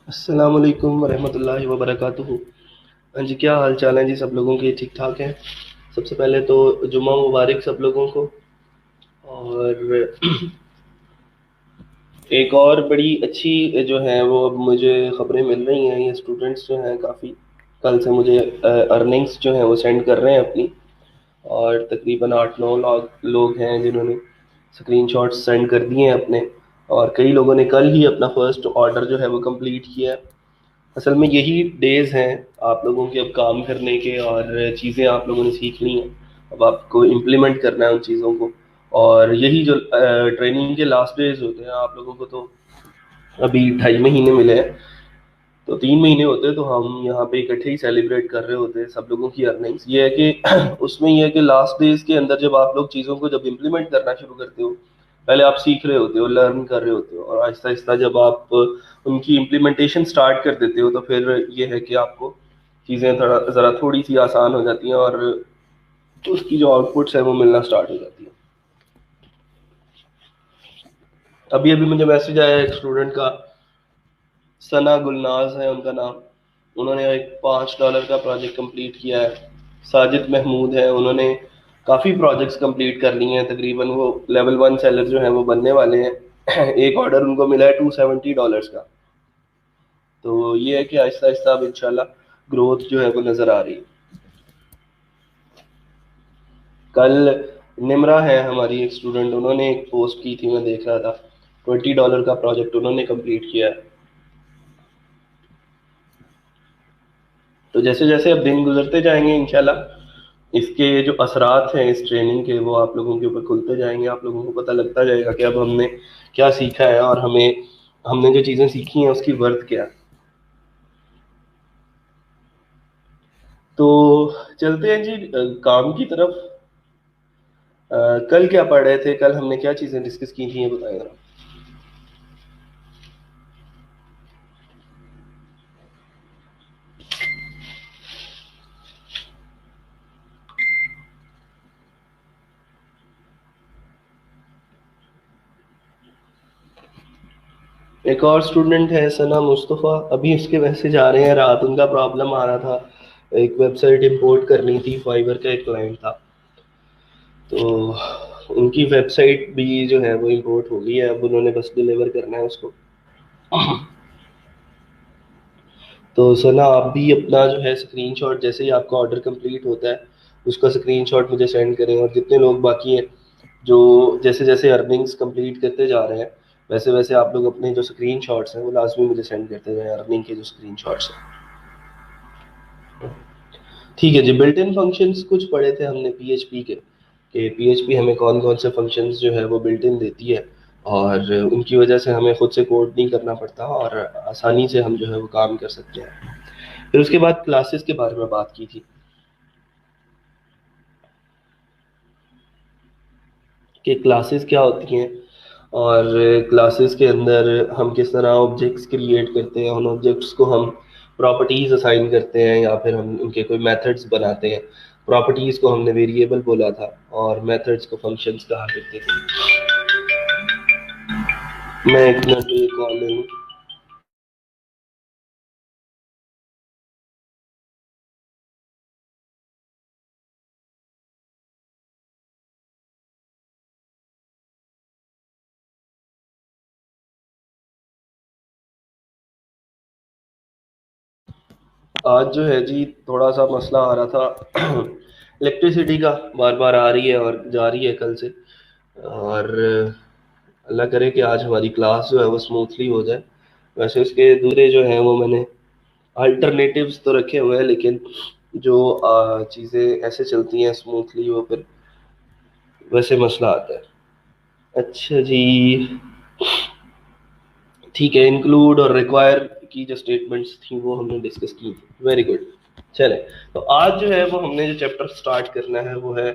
अस्सलाम वालेकुम वरहमतुल्लाहि वबरकातुहू। हाँ जी, क्या हाल चाल है जी? सब लोगों के ठीक ठाक हैं। सबसे पहले तो जुम्मा मुबारक सब लोगों को। और एक और बड़ी अच्छी जो है वो अब मुझे ख़बरें मिल रही हैं। ये स्टूडेंट्स जो हैं काफ़ी कल से मुझे अर्निंग्स जो हैं वो सेंड कर रहे हैं अपनी। और तकरीबन 8-9 लाख लोग हैं जिन्होंने स्क्रीनशॉट्स सेंड कर दिए हैं अपने। और कई लोगों ने कल ही अपना फर्स्ट ऑर्डर जो है वो कंप्लीट किया है। असल में यही डेज हैं आप लोगों के अब काम करने के, और चीज़ें आप लोगों ने सीख ली हैं। अब आपको इम्प्लीमेंट करना है उन चीज़ों को। और यही जो ट्रेनिंग के लास्ट डेज होते हैं आप लोगों को, तो अभी 2.5 महीने मिले हैं। तो 3 महीने होते हैं तो हम यहाँ पे इकट्ठे ही सेलिब्रेट कर रहे होते हैं सब लोगों की अर्निंग्स। ये है कि उसमें ये है कि लास्ट डेज के अंदर जब आप लोग चीज़ों को जब इम्प्लीमेंट करना शुरू करते हो, पहले आप सीख रहे होते हो, लर्न कर रहे होते हो, और आहिस्ता आहिस्ता जब आप उनकी इम्प्लीमेंटेशन स्टार्ट कर देते हो तो फिर ये है कि आपको चीज़ें थोड़ा ज़रा थोड़ी सी आसान हो जाती हैं, और उसकी जो आउटपुट्स है वो मिलना स्टार्ट हो जाती है। अभी अभी मुझे मैसेज आया एक स्टूडेंट का, सना गुलनाज है उनका नाम। उन्होंने एक $5 का प्रोजेक्ट कंप्लीट किया है। साजिद महमूद है, उन्होंने काफ़ी प्रोजेक्ट्स कंप्लीट कर लिए हैं। तकरीबन वो लेवल 1 सेलर जो है वो बनने वाले हैं। एक ऑर्डर उनको मिला है $270 का। तो ये है कि आहिस्ता आहिस्ता अब इंशाल्लाह ग्रोथ जो है वो नज़र आ रही है। कल निमरा है हमारी एक स्टूडेंट, उन्होंने एक पोस्ट की थी, मैं देख रहा था। $20 का प्रोजेक्ट उन्होंने कंप्लीट किया है। तो जैसे जैसे अब दिन गुजरते जाएंगे इंशाल्लाह इसके जो असरात हैं इस ट्रेनिंग के, वो आप लोगों के ऊपर खुलते जाएंगे। आप लोगों को पता लगता जाएगा कि अब हमने क्या सीखा है, और हमने जो चीज़ें सीखी हैं उसकी वर्थ क्या है। तो चलते हैं जी काम की तरफ। कल क्या पढ़ रहे थे? कल हमने क्या चीज़ें डिस्कस की थी, ये बताएं जरा। एक और स्टूडेंट है सना मुस्तफ़ा, अभी उसके मैसेज आ रहे हैं। रात उनका प्रॉब्लम आ रहा था, एक वेबसाइट इंपोर्ट करनी थी, फाइबर का एक क्लाइंट था। तो उनकी वेबसाइट भी जो है वो इंपोर्ट हो गई है, अब उन्होंने बस डिलीवर करना है उसको। तो सना आप भी अपना जो है स्क्रीनशॉट, जैसे ही आपका ऑर्डर कंप्लीट होता है उसका स्क्रीनशॉट मुझे सेंड करें। और जितने लोग बाकी हैं जो जैसे जैसे अर्निंग्स कंप्लीट करते जा रहे हैं, वैसे वैसे आप लोग अपने जो स्क्रीनशॉट्स हैं वो लाजमी मुझे सेंड करते जाएं, अर्निंग के जो स्क्रीनशॉट्स हैं। ठीक है जी। बिल्ट इन फंक्शंस कुछ पढ़े थे हमने पीएचपी के, कि पीएचपी हमें कौन कौन से फंक्शंस जो है वो बिल्ट इन देती है, और उनकी वजह से हमें खुद से कोड नहीं करना पड़ता, और आसानी से हम जो है वो काम कर सकते हैं। फिर उसके बाद क्लासेस के बारे में बात की थी, कि क्लासेस क्या होती हैं, और क्लासेस के अंदर हम किस तरह ऑब्जेक्ट्स क्रिएट करते हैं, उन ऑब्जेक्ट्स को हम प्रॉपर्टीज असाइन करते हैं, या फिर हम उनके कोई मेथड्स बनाते हैं। प्रॉपर्टीज को हमने वेरिएबल बोला था, और मेथड्स को फंक्शंस कहा करते थे। मैं एक मिनट ये कॉल ले लूँ। आज जो है जी थोड़ा सा मसला आ रहा था इलेक्ट्रिसिटी का, बार बार आ रही है और जा रही है कल से। और अल्लाह करे कि आज हमारी क्लास जो है वो स्मूथली हो जाए। वैसे इसके दूसरे जो हैं वो मैंने अल्टरनेटिव्स तो रखे हुए हैं, लेकिन जो चीज़ें ऐसे चलती हैं स्मूथली वो फिर वैसे मसला आता है। अच्छा जी, ठीक है। इंक्लूड और रिक्वायर की जो स्टेटमेंट्स थी वो हमने डिस्कस की थी, वेरी गुड। चले, तो आज जो है वो हमने जो चैप्टर स्टार्ट करना है वो है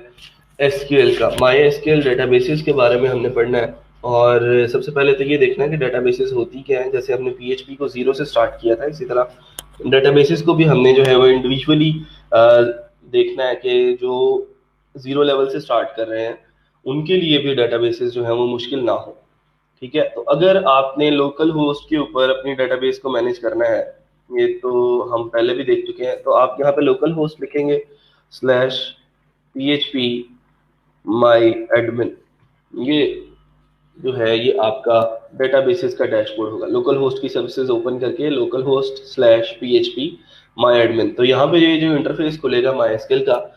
एसक्यूएल का। माई एसक्यूएल डेटाबेसेस के बारे में हमने पढ़ना है। और सबसे पहले तो ये देखना है कि डेटाबेसेस होती क्या है। जैसे हमने पीएचपी को जीरो से स्टार्ट किया था, इसी तरह डेटाबेसेस को भी हमने जो है वो इंडिविजुअली देखना है, कि जो जीरो लेवल से स्टार्ट कर रहे हैं उनके लिए भी डेटाबेसेस जो है वो मुश्किल ना हो। ठीक है, तो अगर आपने लोकल होस्ट के ऊपर अपनी डेटाबेस को मैनेज करना है, ये तो हम पहले भी देख चुके हैं, तो आप यहाँ पे लोकल होस्ट लिखेंगे /php my admin, ये जो है ये आपका डेटाबेसेस का डैशबोर्ड होगा। लोकल होस्ट की सर्विसेज ओपन करके local host /php my admin, तो यहाँ पे ये जो इंटरफेस खुलेगा MySQL का,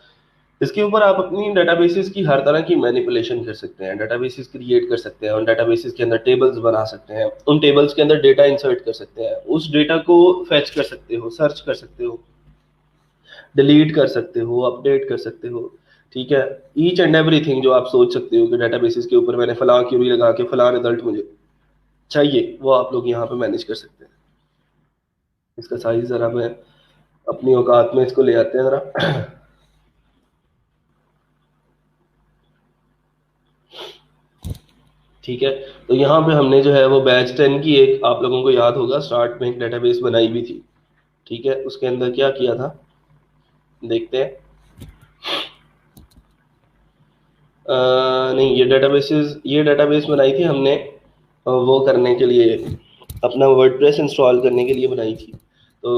इसके ऊपर आप अपनी डेटाबेसेस की हर तरह की मैनिपुलेशन कर सकते हैं, डेटाबेसेस क्रिएट कर सकते हैं, उन डेटाबेसेस के अंदर टेबल्स बना सकते हैं, उन टेबल्स के अंदर डेटा इंसर्ट कर सकते हैं, उस डेटा को फेच कर सकते हो, सर्च कर सकते हो, डिलीट कर सकते हो, अपडेट कर सकते हो। ठीक है, ईच एंड एवरीथिंग जो आप सोच सकते हो कि डेटाबेसेस के ऊपर मैंने फलां क्यूरी लगा के फलां रिजल्ट मुझे चाहिए, वो आप लोग यहाँ पे मैनेज कर सकते हैं। इसका साइज जरा मैं अपनी औकात में इसको ले आते हैं जरा। ठीक है, तो यहाँ पे हमने जो है वो बैच 10 की एक, आप लोगों को याद होगा स्टार्ट में एक डेटाबेस बनाई भी थी। ठीक है, उसके अंदर क्या किया था देखते हैं। नहीं, ये डेटाबेस बनाई थी हमने वो करने के लिए, अपना वर्डप्रेस इंस्टॉल करने के लिए बनाई थी। तो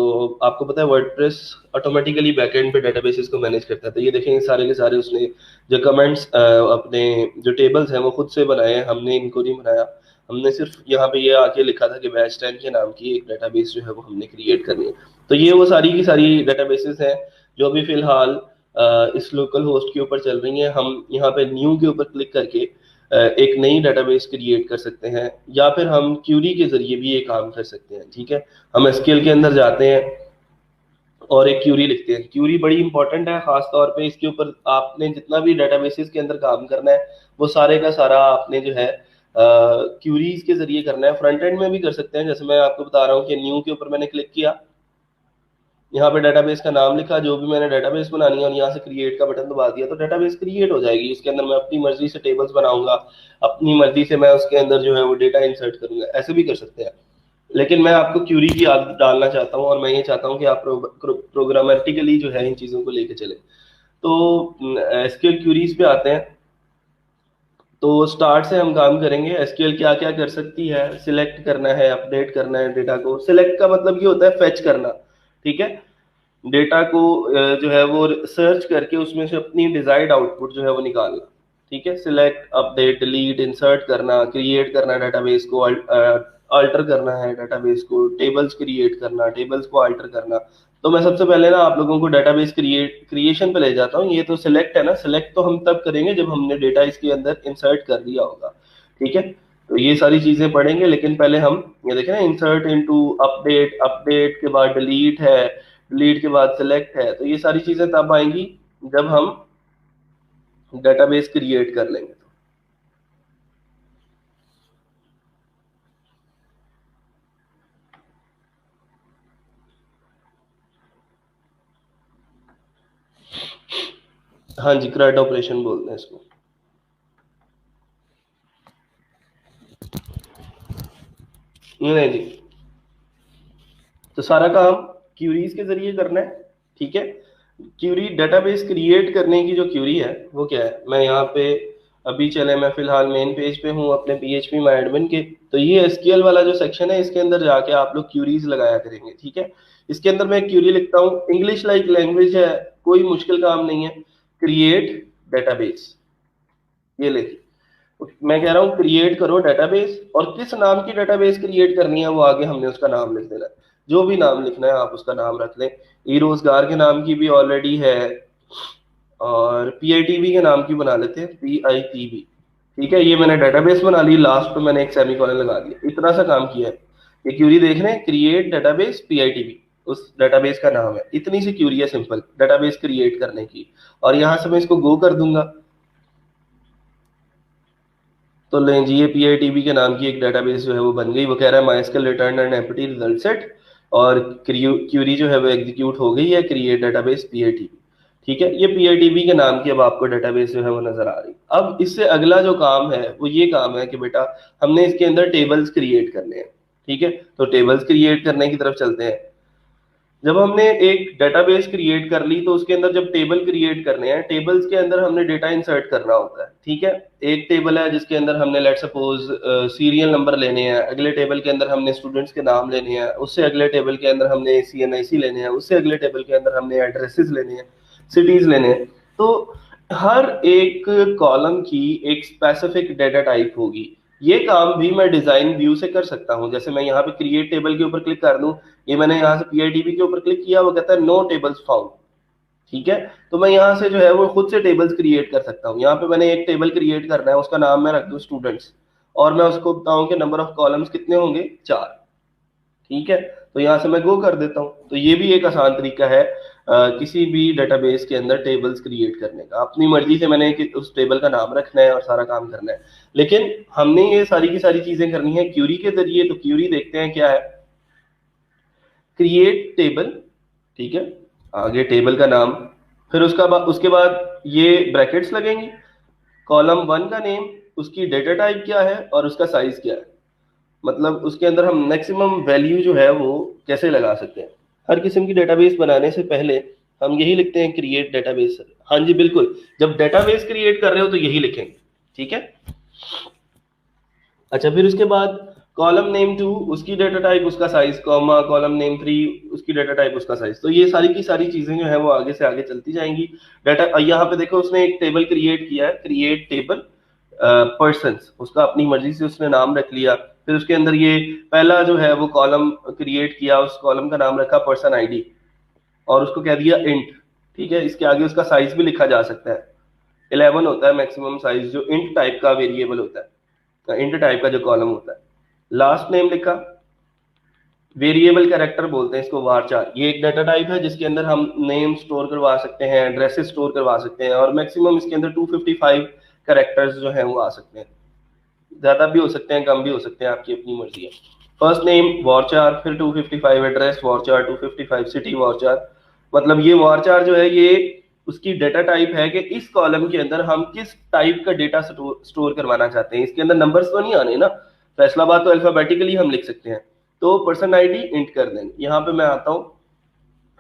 आपको पता है वर्डप्रेस ऑटोमेटिकली बैकएंड पे डेटाबेसेस को मैनेज करता है। तो ये देखें सारे के सारे उसने जो कमेंट्स अपने जो टेबल्स हैं वो खुद से बनाए हैं, हमने इनको नहीं बनाया। हमने सिर्फ यहाँ पे ये आके लिखा था कि बैच 10 के नाम की एक डेटाबेस जो है वो हमने क्रिएट करनी है। तो ये वो सारी की सारी डेटाबेसेस हैं जो अभी फिलहाल इस लोकल होस्ट के ऊपर चल रही हैं। हम यहाँ पे न्यू के ऊपर क्लिक करके एक नई डेटाबेस क्रिएट कर सकते हैं, या फिर हम क्यूरी के जरिए भी ये काम कर सकते हैं। ठीक है, हम एसक्यूएल के अंदर जाते हैं और एक क्यूरी लिखते हैं। क्यूरी बड़ी इंपॉर्टेंट है, खास तौर पे इसके ऊपर आपने जितना भी डेटाबेसेस के अंदर काम करना है वो सारे का सारा आपने जो है क्यूरीज के जरिए करना है। फ्रंट एंड में भी कर सकते हैं, जैसे मैं आपको बता रहा हूँ कि न्यू के ऊपर मैंने क्लिक किया, यहाँ पे डेटाबेस का नाम लिखा जो भी मैंने डेटाबेस बनानी है, और यहाँ से क्रिएट का बटन दबा दिया तो डेटाबेस क्रिएट हो जाएगी। इसके अंदर मैं अपनी मर्जी से टेबल्स बनाऊंगा, अपनी मर्जी से मैं उसके अंदर जो है वो डेटा इंसर्ट करूंगा, ऐसे भी कर सकते हैं। लेकिन मैं आपको क्यूरी की आदत डालना चाहता हूँ, और मैं ये चाहता हूँ कि आप प्रोग्रामेटिकली जो है इन चीज़ों को लेके चले। तो एसक्यूएल क्यूरीज पे आते हैं। तो स्टार्ट से हम काम करेंगे। एसक्यूएल क्या क्या कर सकती है, सिलेक्ट करना है, अपडेट करना है डेटा को। सिलेक्ट का मतलब ये होता है फेच करना। ठीक है, डेटा को जो है वो सर्च करके उसमें से अपनी डिजायर्ड आउटपुट जो है वो निकालना। ठीक है, सिलेक्ट, अपडेट, डिलीट, इंसर्ट करना, क्रिएट करना डेटाबेस को, अल्टर करना है डेटाबेस को, टेबल्स क्रिएट करना, टेबल्स को अल्टर करना। तो मैं सबसे पहले ना आप लोगों को डेटाबेस क्रिएशन पे ले जाता हूँ। ये तो सिलेक्ट है ना, सिलेक्ट तो हम तब करेंगे जब हमने डेटा इसके अंदर इंसर्ट कर दिया होगा। ठीक है, तो ये सारी चीजें पढ़ेंगे, लेकिन पहले हम ये देखें ना, इंसर्ट इनटू, अपडेट, अपडेट के बाद डिलीट है, डिलीट के बाद सिलेक्ट है। तो ये सारी चीजें तब आएंगी जब हम डेटाबेस क्रिएट कर लेंगे। हाँ जी, CRUD ऑपरेशन बोलते हैं इसको। नहीं जी, तो सारा काम क्यूरीज के जरिए करना है। ठीक है, क्यूरी डेटाबेस क्रिएट करने की जो क्यूरी है वो क्या है, मैं यहाँ पे अभी चले, मैं फिलहाल मेन पेज पे हूँ अपने PHP माय एडमिन के। तो ये एसक्यूएल वाला जो सेक्शन है इसके अंदर जाके आप लोग क्यूरीज लगाया करेंगे। ठीक है, इसके अंदर मैं क्यूरी लिखता हूँ, इंग्लिश लाइक लैंग्वेज है, कोई मुश्किल काम नहीं है। क्रिएट डेटाबेस, ये लिखिए। मैं कह रहा हूँ क्रिएट करो डेटाबेस, और किस नाम की डेटाबेस क्रिएट करनी है वो आगे हमने उसका नाम लिख देना है। जो भी नाम लिखना है आप उसका नाम रख लें। ई रोजगार के नाम की भी ऑलरेडी है, और PITB के नाम की बना लेते हैं, PITB। ठीक है, ये मैंने डेटाबेस बना ली, लास्ट पे मैंने एक सेमीकोलन लगा दिया, इतना सा काम किया है। ये क्यूरी देख रहे हैं, क्रिएट डेटाबेस PITB, उस डेटाबेस का नाम है। इतनी सी क्यूरी है सिंपल डेटाबेस क्रिएट करने की, और यहाँ से मैं इसको गो कर दूंगा। तो लें जी, ये PITB के नाम की एक डेटाबेस जो है वो बन गई। वो कह रहा है MySQL return and empty result set, और क्यूरी जो है वो एग्जीक्यूट हो गई है, क्रिएट डेटाबेस PITB। ठीक है, ये PITB के नाम की अब आपको डेटाबेस जो है वो नजर आ रही। अब इससे अगला जो काम है वो ये काम है कि बेटा हमने इसके अंदर टेबल्स क्रिएट करने हैं। ठीक है, तो टेबल्स क्रिएट करने की तरफ चलते हैं। जब हमने एक डेटाबेस क्रिएट कर ली तो उसके अंदर जब टेबल क्रिएट करने हैं, टेबल्स के अंदर हमने डेटा इंसर्ट करना होता है, ठीक है। एक टेबल है जिसके अंदर हमने लेट सपोज सीरियल नंबर लेने हैं, अगले टेबल के अंदर हमने स्टूडेंट्स के नाम लेने हैं, उससे अगले टेबल के अंदर हमने CNIC लेने हैं, उससे अगले टेबल के अंदर हमने एड्रेसेस लेने हैं, सिटीज लेने हैं। तो हर एक कॉलम की एक स्पेसिफिक डेटा टाइप होगी। ये काम भी मैं डिजाइन व्यू से कर सकता हूँ। जैसे मैं यहाँ पे क्रिएट टेबल के ऊपर क्लिक कर दूं, ये मैंने यहाँ से PITB के ऊपर क्लिक किया, वो कहता है नो टेबल्स फाउंड, ठीक है। तो मैं यहाँ से जो है वो खुद से टेबल्स क्रिएट कर सकता हूँ। यहाँ पे मैंने एक टेबल क्रिएट करना है, उसका नाम मैं रख दूँ स्टूडेंट्स, और मैं उसको बताऊं कि नंबर ऑफ कॉलम्स कितने होंगे, 4, ठीक है। तो यहाँ से मैं गो कर देता हूँ। तो ये भी एक आसान तरीका है किसी भी डेटाबेस के अंदर टेबल्स क्रिएट करने का। अपनी मर्जी से मैंने उस टेबल का नाम रखना है और सारा काम करना है, लेकिन हमने ये सारी की सारी चीजें करनी है क्यूरी के जरिए। तो क्यूरी देखते हैं क्या है, क्रिएट टेबल, ठीक है, आगे टेबल का नाम, फिर उसके बाद ये ब्रैकेट्स लगेंगी, कॉलम 1 का नेम, उसकी डेटा टाइप क्या है और उसका साइज क्या है। मतलब उसके अंदर हम मैक्सिमम वैल्यू जो है वो कैसे लगा सकते हैं। हर किस्म की डेटाबेस बनाने से पहले हम यही लिखते हैं, क्रिएट डेटाबेस। हाँ जी बिल्कुल, जब डेटाबेस क्रिएट कर रहे हो तो यही लिखेंगे, ठीक है। अच्छा, फिर उसके बाद कॉलम नेम 2 उसकी डेटा टाइप उसका साइज, कॉमा कॉलम नेम 3 उसकी डेटा टाइप उसका साइज। तो ये सारी की सारी चीजें जो है वो आगे से आगे चलती जाएंगी। डेटा यहाँ पे देखो उसने एक टेबल क्रिएट किया है, क्रिएट टेबल पर्सन्स, उसका अपनी मर्जी से उसने नाम रख लिया। फिर उसके अंदर ये पहला जो है वो कॉलम क्रिएट किया, उस कॉलम का नाम रखा पर्सन ID और उसको कह दिया इंट, ठीक है। इसके आगे उसका साइज भी लिखा जा सकता है, 11 होता है मैक्सिमम साइज जो इंट टाइप का वेरिएबल होता है, इंट टाइप का जो कॉलम होता है। लास्ट नेम लिखा, वेरिएबल कैरेक्टर बोलते हैं इसको, वारचार। ये एक डाटा टाइप है जिसके अंदर हम नेम स्टोर करवा सकते हैं, एड्रेसेस स्टोर करवा सकते हैं, और मैक्सिमम इसके अंदर 255 कैरेक्टर्स जो है वो आ सकते हैं। ज्यादा भी हो सकते हैं, कम भी हो सकते हैं, आपकी अपनी मर्जी है। फर्स्ट नेम वॉरचार, फिर 255 एड्रेस वॉरचार, 255 सिटी वॉरचार। मतलब ये वॉरचार जो है ये उसकी डेटा टाइप है कि इस कॉलम के अंदर हम किस टाइप का डेटा स्टोर करवाना चाहते हैं। इसके अंदर नंबर्स तो नहीं आने ना, फैसलाबाद तो अल्फाबेटिकली हम लिख सकते हैं। तो पर्सन ID इंट कर देंगे। यहाँ पे मैं आता हूँ,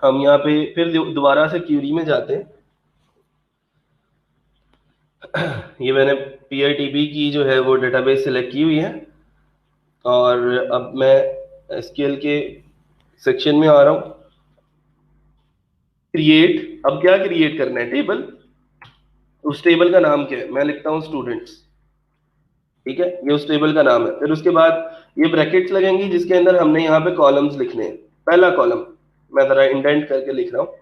हम यहाँ पे फिर दोबारा से क्यूरी में जाते हैं। ये मैंने PITB की जो है वो डेटाबेस सिलेक्ट की हुई है, और अब मैं SQL के सेक्शन में आ रहा हूँ। क्रिएट, अब क्या क्रिएट करना है, टेबल। उस टेबल का नाम क्या है, मैं लिखता हूँ स्टूडेंट्स, ठीक है, ये उस टेबल का नाम है। फिर उसके बाद ये ब्रैकेट्स लगेंगी जिसके अंदर हमने यहाँ पे कॉलम्स लिखने हैं। पहला कॉलम मैं जरा इंडेंट करके लिख रहा हूँ,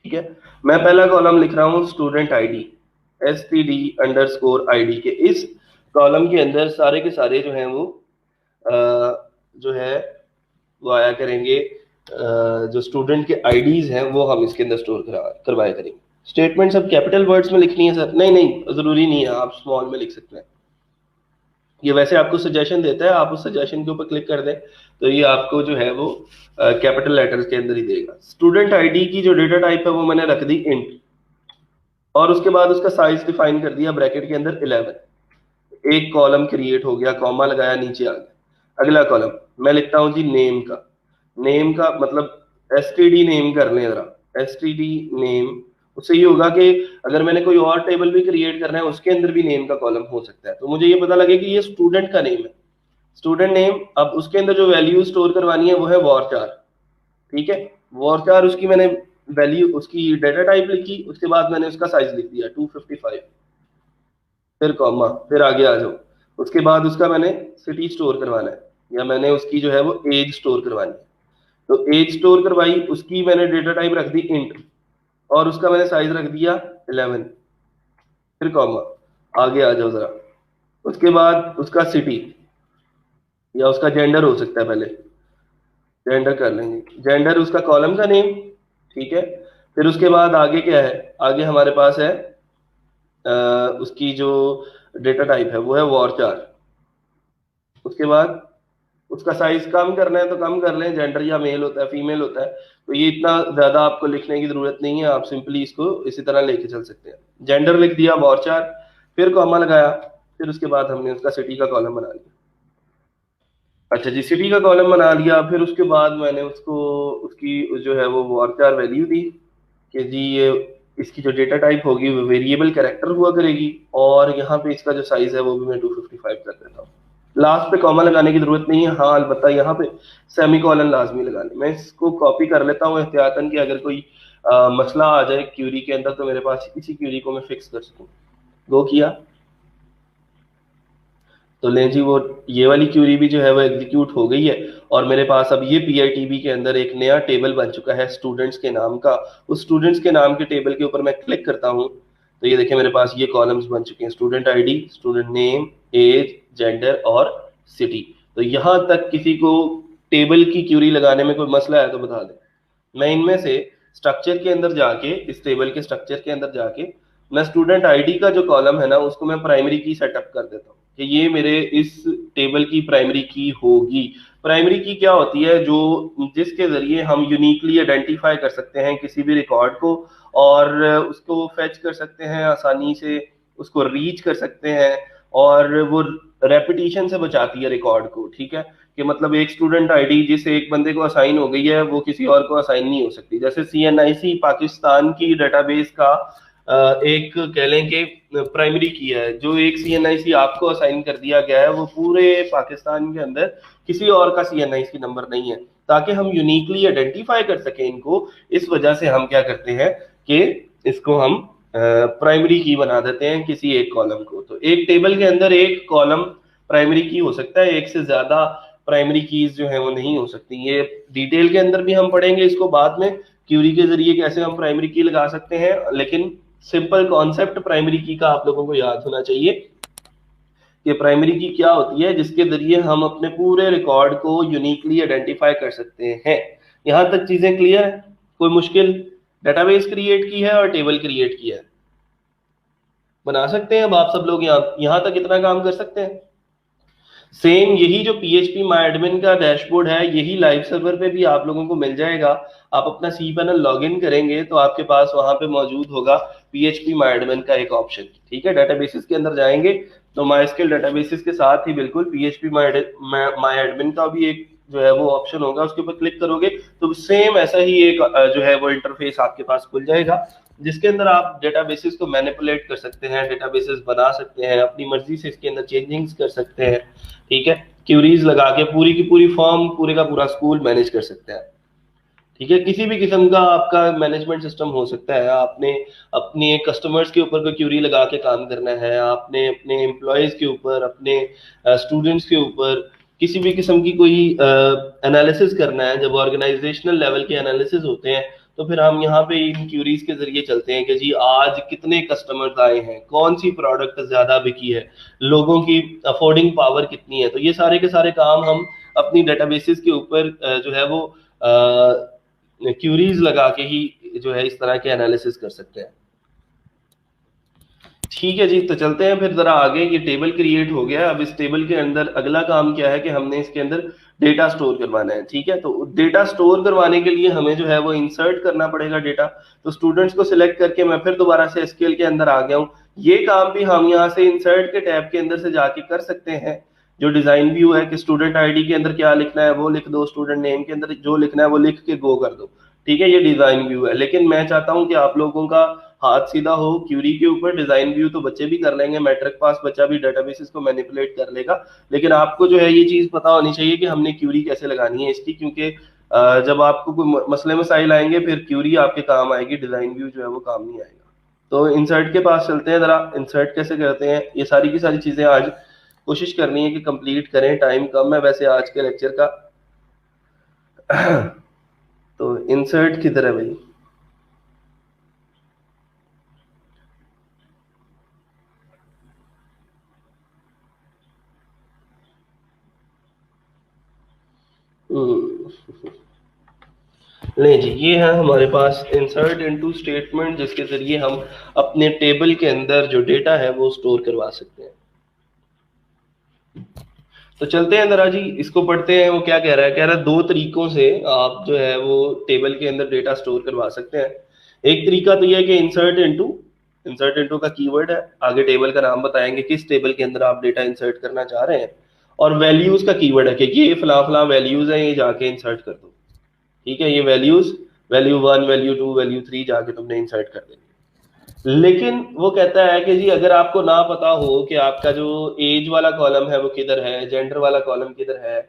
ठीक है। मैं पहला कॉलम लिख रहा हूँ स्टूडेंट ID, STD_ID के। इस कॉलम के अंदर सारे के सारे जो हैं वो जो है वो आया करेंगे, जो स्टूडेंट के IDs हैं वो हम इसके अंदर स्टोर करवाया करेंगे। स्टेटमेंट सब कैपिटल वर्ड्स में लिखनी है सर? नहीं नहीं, जरूरी नहीं है, आप स्मॉल में लिख सकते हैं। ये वैसे आपको सजेशन देता है, आप उस सजेशन के ऊपर क्लिक कर दें तो ये आपको जो है वो कैपिटल लेटर्स के अंदर ही देगा। स्टूडेंट ID की जो डेटा टाइप है वो मैंने रख दी इंट, और उसके बाद उसका साइज डिफाइन कर दिया ब्रैकेट के अंदर 11। एक कॉलम क्रिएट हो गया, कॉमा लगाया, नीचे आ गया। अगला कॉलम मैं लिखता हूँ जी नेम का। नेम का मतलब STD नेम कर लें जरा, STD नेम। उससे ये होगा कि अगर मैंने कोई और टेबल भी क्रिएट करना है उसके अंदर भी नेम का कॉलम हो सकता है, तो मुझे ये पता लगे कि ये स्टूडेंट का नेम है, स्टूडेंट नेम। अब उसके अंदर जो वैल्यू स्टोर करवानी है वो है वॉरचार, ठीक है। वॉरचार उसकी मैंने वैल्यू, उसकी डेटा टाइप लिखी, उसके बाद मैंने उसका साइज लिख दिया 255, फिर कॉमा, फिर आगे आ जाओ। उसके बाद उसका मैंने सिटी स्टोर करवाना है, या मैंने उसकी जो है वो एज स्टोर करवानी है। तो एज स्टोर करवाई, उसकी मैंने डेटा टाइप रख दी इंट, और उसका मैंने साइज रख दिया 11, फिर कॉमा, आगे आ जाओ जरा। उसके बाद उसका सिटी या उसका जेंडर हो सकता है, पहले जेंडर कर लेंगे, जेंडर उसका कॉलम का नेम, ठीक है। फिर उसके बाद आगे क्या है, आगे हमारे पास है उसकी जो डेटा टाइप है वो है वॉरचार। उसके बाद उसका साइज कम करना है तो कम कर लें, जेंडर या मेल होता है फीमेल होता है, तो ये इतना ज्यादा आपको लिखने की जरूरत नहीं है, आप सिंपली इसको इसी तरह लेके चल सकते हैं। जेंडर लिख दिया वॉरचार, फिर कॉमा लगाया, फिर उसके बाद हमने उसका सिटी का कॉलम बना लिया। अच्छा जी, सिटी का कॉलम बना लिया, फिर उसके बाद मैंने उसको उसकी जो है वो वार्चार वैल्यू दी कि जी ये इसकी जो डेटा टाइप होगी वो वेरिएबल कैरेक्टर हुआ करेगी, और यहाँ पे इसका जो साइज है वो भी मैं 255 कर देता हूँ। लास्ट पे कॉमा लगाने की जरूरत नहीं है, हाँ अलबत्ता यहाँ पे सेमी कॉलन लाजमी लगाने। मैं इसको कॉपी कर लेता हूँ एहतियातन कि अगर कोई मसला आ जाए क्यूरी के अंदर तो मेरे पास इसी क्यूरी को मैं फिक्स कर सकूँ। गो किया तो लें जी, वो ये वाली क्यूरी भी जो है वो एग्जीक्यूट हो गई है, और मेरे पास अब ये पीआईटीबी के अंदर एक नया टेबल बन चुका है स्टूडेंट्स के नाम का। उस स्टूडेंट्स के नाम के टेबल के ऊपर मैं क्लिक करता हूँ तो ये देखिए मेरे पास ये कॉलम्स बन चुके हैं, student ID, student name, age, gender और सिटी। तो यहाँ तक किसी को टेबल की क्यूरी लगाने में कोई मसला है तो बता दें। मैं इनमें से स्ट्रक्चर के अंदर जाके, इस टेबल के स्ट्रक्चर के अंदर जाके, मैं स्टूडेंट आईडी का जो कॉलम है ना उसको मैं प्राइमरी की सेटअप कर देता हूँ कि ये मेरे इस टेबल की प्राइमरी की होगी। प्राइमरी की क्या होती है? जो जिसके जरिए हम यूनिकली आइडेंटिफाई कर सकते हैं किसी भी रिकॉर्ड को, और उसको फेच कर सकते हैं आसानी से, उसको रीच कर सकते हैं, और वो रेपिटेशन से बचाती है रिकॉर्ड को। ठीक है, कि मतलब एक स्टूडेंट आईडी जिस एक बंदे को असाइन हो गई है वो किसी और को असाइन नहीं हो सकती। जैसे सीएनआईसी पाकिस्तान की डेटाबेस का एक कह लें कि प्राइमरी की है, जो एक सीएनआईसी आपको असाइन कर दिया गया है वो पूरे पाकिस्तान के अंदर किसी और का सीएनआईसी नंबर नहीं है, ताकि हम यूनिकली आइडेंटिफाई कर सकें इनको। इस वजह से हम क्या करते हैं कि इसको हम प्राइमरी की बना देते हैं किसी एक कॉलम को। तो एक टेबल के अंदर एक कॉलम प्राइमरी की हो सकता है, एक से ज्यादा प्राइमरी कीज जो है वो नहीं हो सकती। ये डिटेल के अंदर भी हम पढ़ेंगे इसको बाद में, क्यूरी के जरिए कैसे हम प्राइमरी की लगा सकते हैं, लेकिन सिंपल कॉन्सेप्ट प्राइमरी की का आप लोगों को याद होना चाहिए कि प्राइमरी की क्या होती है, जिसके जरिए हम अपने पूरे रिकॉर्ड को यूनिकली आइडेंटिफाई कर सकते हैं। यहां तक चीजें क्लियर है? कोई मुश्किल? डेटाबेस क्रिएट की है और टेबल क्रिएट किया है, बना सकते हैं। अब आप सब लोग यहां तक इतना काम कर सकते हैं। सेम यही जो PHP माई एडमिन का डैशबोर्ड है, यही लाइव सर्वर पे भी आप लोगों को मिल जाएगा। आप अपना cPanel लॉग इन करेंगे तो आपके पास वहां पे मौजूद होगा PHP माई एडमिन का एक ऑप्शन। ठीक है, डेटाबेसिस के अंदर जाएंगे तो MySQL डेटाबेसिस के साथ ही बिल्कुल PHP माई एडमिन का भी एक जो है वो ऑप्शन होगा, उसके ऊपर क्लिक करोगे तो सेम ऐसा ही एक जो है वो इंटरफेस आपके पास खुल जाएगा, जिसके अंदर आप डेटाबेसिस को मैनिपुलेट कर सकते हैं, डेटाबेसिस बना सकते हैं, अपनी मर्जी से इसके अंदर चेंजिंग्स कर सकते हैं। ठीक है, क्यूरीज लगा के पूरी की पूरी फॉर्म, पूरे का पूरा स्कूल मैनेज कर सकते हैं। ठीक है, किसी भी किस्म का आपका मैनेजमेंट सिस्टम हो सकता है। आपने अपने कस्टमर्स के ऊपर कोई क्यूरी लगा के काम करना है, आपने अपने एम्प्लॉयज के ऊपर, अपने स्टूडेंट्स के ऊपर किसी भी किस्म की कोई एनालिसिस करना है, जब ऑर्गेनाइजेशनल लेवल के एनालिसिस होते हैं तो फिर हम यहाँ पे इन क्यूरीज के जरिए चलते हैं कि जी आज कितने कस्टमर्स आए हैं, कौन सी प्रोडक्ट ज्यादा बिकी है, लोगों की अफोर्डिंग पावर कितनी है। तो ये सारे के सारे काम हम अपनी डेटाबेसिस के ऊपर जो है वो क्यूरीज लगा के ही जो है इस तरह के एनालिसिस कर सकते हैं। ठीक है जी, तो चलते हैं फिर जरा आगे। ये टेबल क्रिएट हो गया, अब इस टेबल के अंदर अगला काम क्या है कि हमने इसके अंदर डेटा स्टोर करवाना है। ठीक है, तो डेटा स्टोर करवाने के लिए हमें जो है वो इंसर्ट करना पड़ेगा डेटा। तो स्टूडेंट्स को सिलेक्ट करके मैं फिर दोबारा से एसक्यूएल के अंदर आ गया हूँ। ये काम भी हम यहाँ से इंसर्ट के टैब के अंदर से जाके कर सकते हैं। जो डिजाइन व्यू है कि स्टूडेंट आईडी के अंदर क्या लिखना है वो लिख दो, स्टूडेंट नेम के अंदर जो लिखना है वो लिख के गो कर दो। ठीक है, ये डिजाइन व्यू है, लेकिन मैं चाहता हूं कि आप लोगों का हाथ सीधा हो क्यूरी के ऊपर। डिजाइन व्यू तो बच्चे भी कर लेंगे, मैट्रिक पास बच्चा भी डेटाबेसिस को मैनिपुलेट कर लेगा, लेकिन आपको जो है ये चीज पता होनी चाहिए कि हमने क्यूरी कैसे लगानी है इसकी, क्योंकि जब आपको कोई मसले मसाइल आएंगे फिर क्यूरी आपके काम आएगी, डिजाइन व्यू जो है वो काम नहीं आएगा। तो इंसर्ट के पास चलते हैं जरा, इंसर्ट कैसे करते हैं ये सारी की सारी चीजें आज कोशिश करनी है कि कंप्लीट करें। टाइम कम है वैसे आज के लेक्चर का। तो इंसर्ट किधर है भाई? नहीं जी, ये है हमारे पास इंसर्ट इनटू स्टेटमेंट, जिसके जरिए हम अपने टेबल के अंदर जो डेटा है वो स्टोर करवा सकते हैं। तो चलते हैं जरा जी, इसको पढ़ते हैं। वो क्या कह रहा है? कह रहा है दो तरीकों से आप जो है वो टेबल के अंदर डेटा स्टोर करवा सकते हैं। एक तरीका तो यह है कि इंसर्ट इनटू का कीवर्ड है, आगे टेबल का नाम बताएंगे किस टेबल के अंदर आप डेटा इंसर्ट करना चाह रहे हैं, और वैल्यूज का कीवर्ड है कि ये फला फला वैल्यूज है, ये जाके इंसर्ट कर दो। ठीक है, ये वैल्यूज, वैल्यू 1, वैल्यू 2, वैल्यू 3 जाके तुमने इंसर्ट कर देंगे। लेकिन वो कहता है कि जी अगर आपको ना पता हो कि आपका जो एज वाला कॉलम है वो किधर है, जेंडर वाला कॉलम किधर है,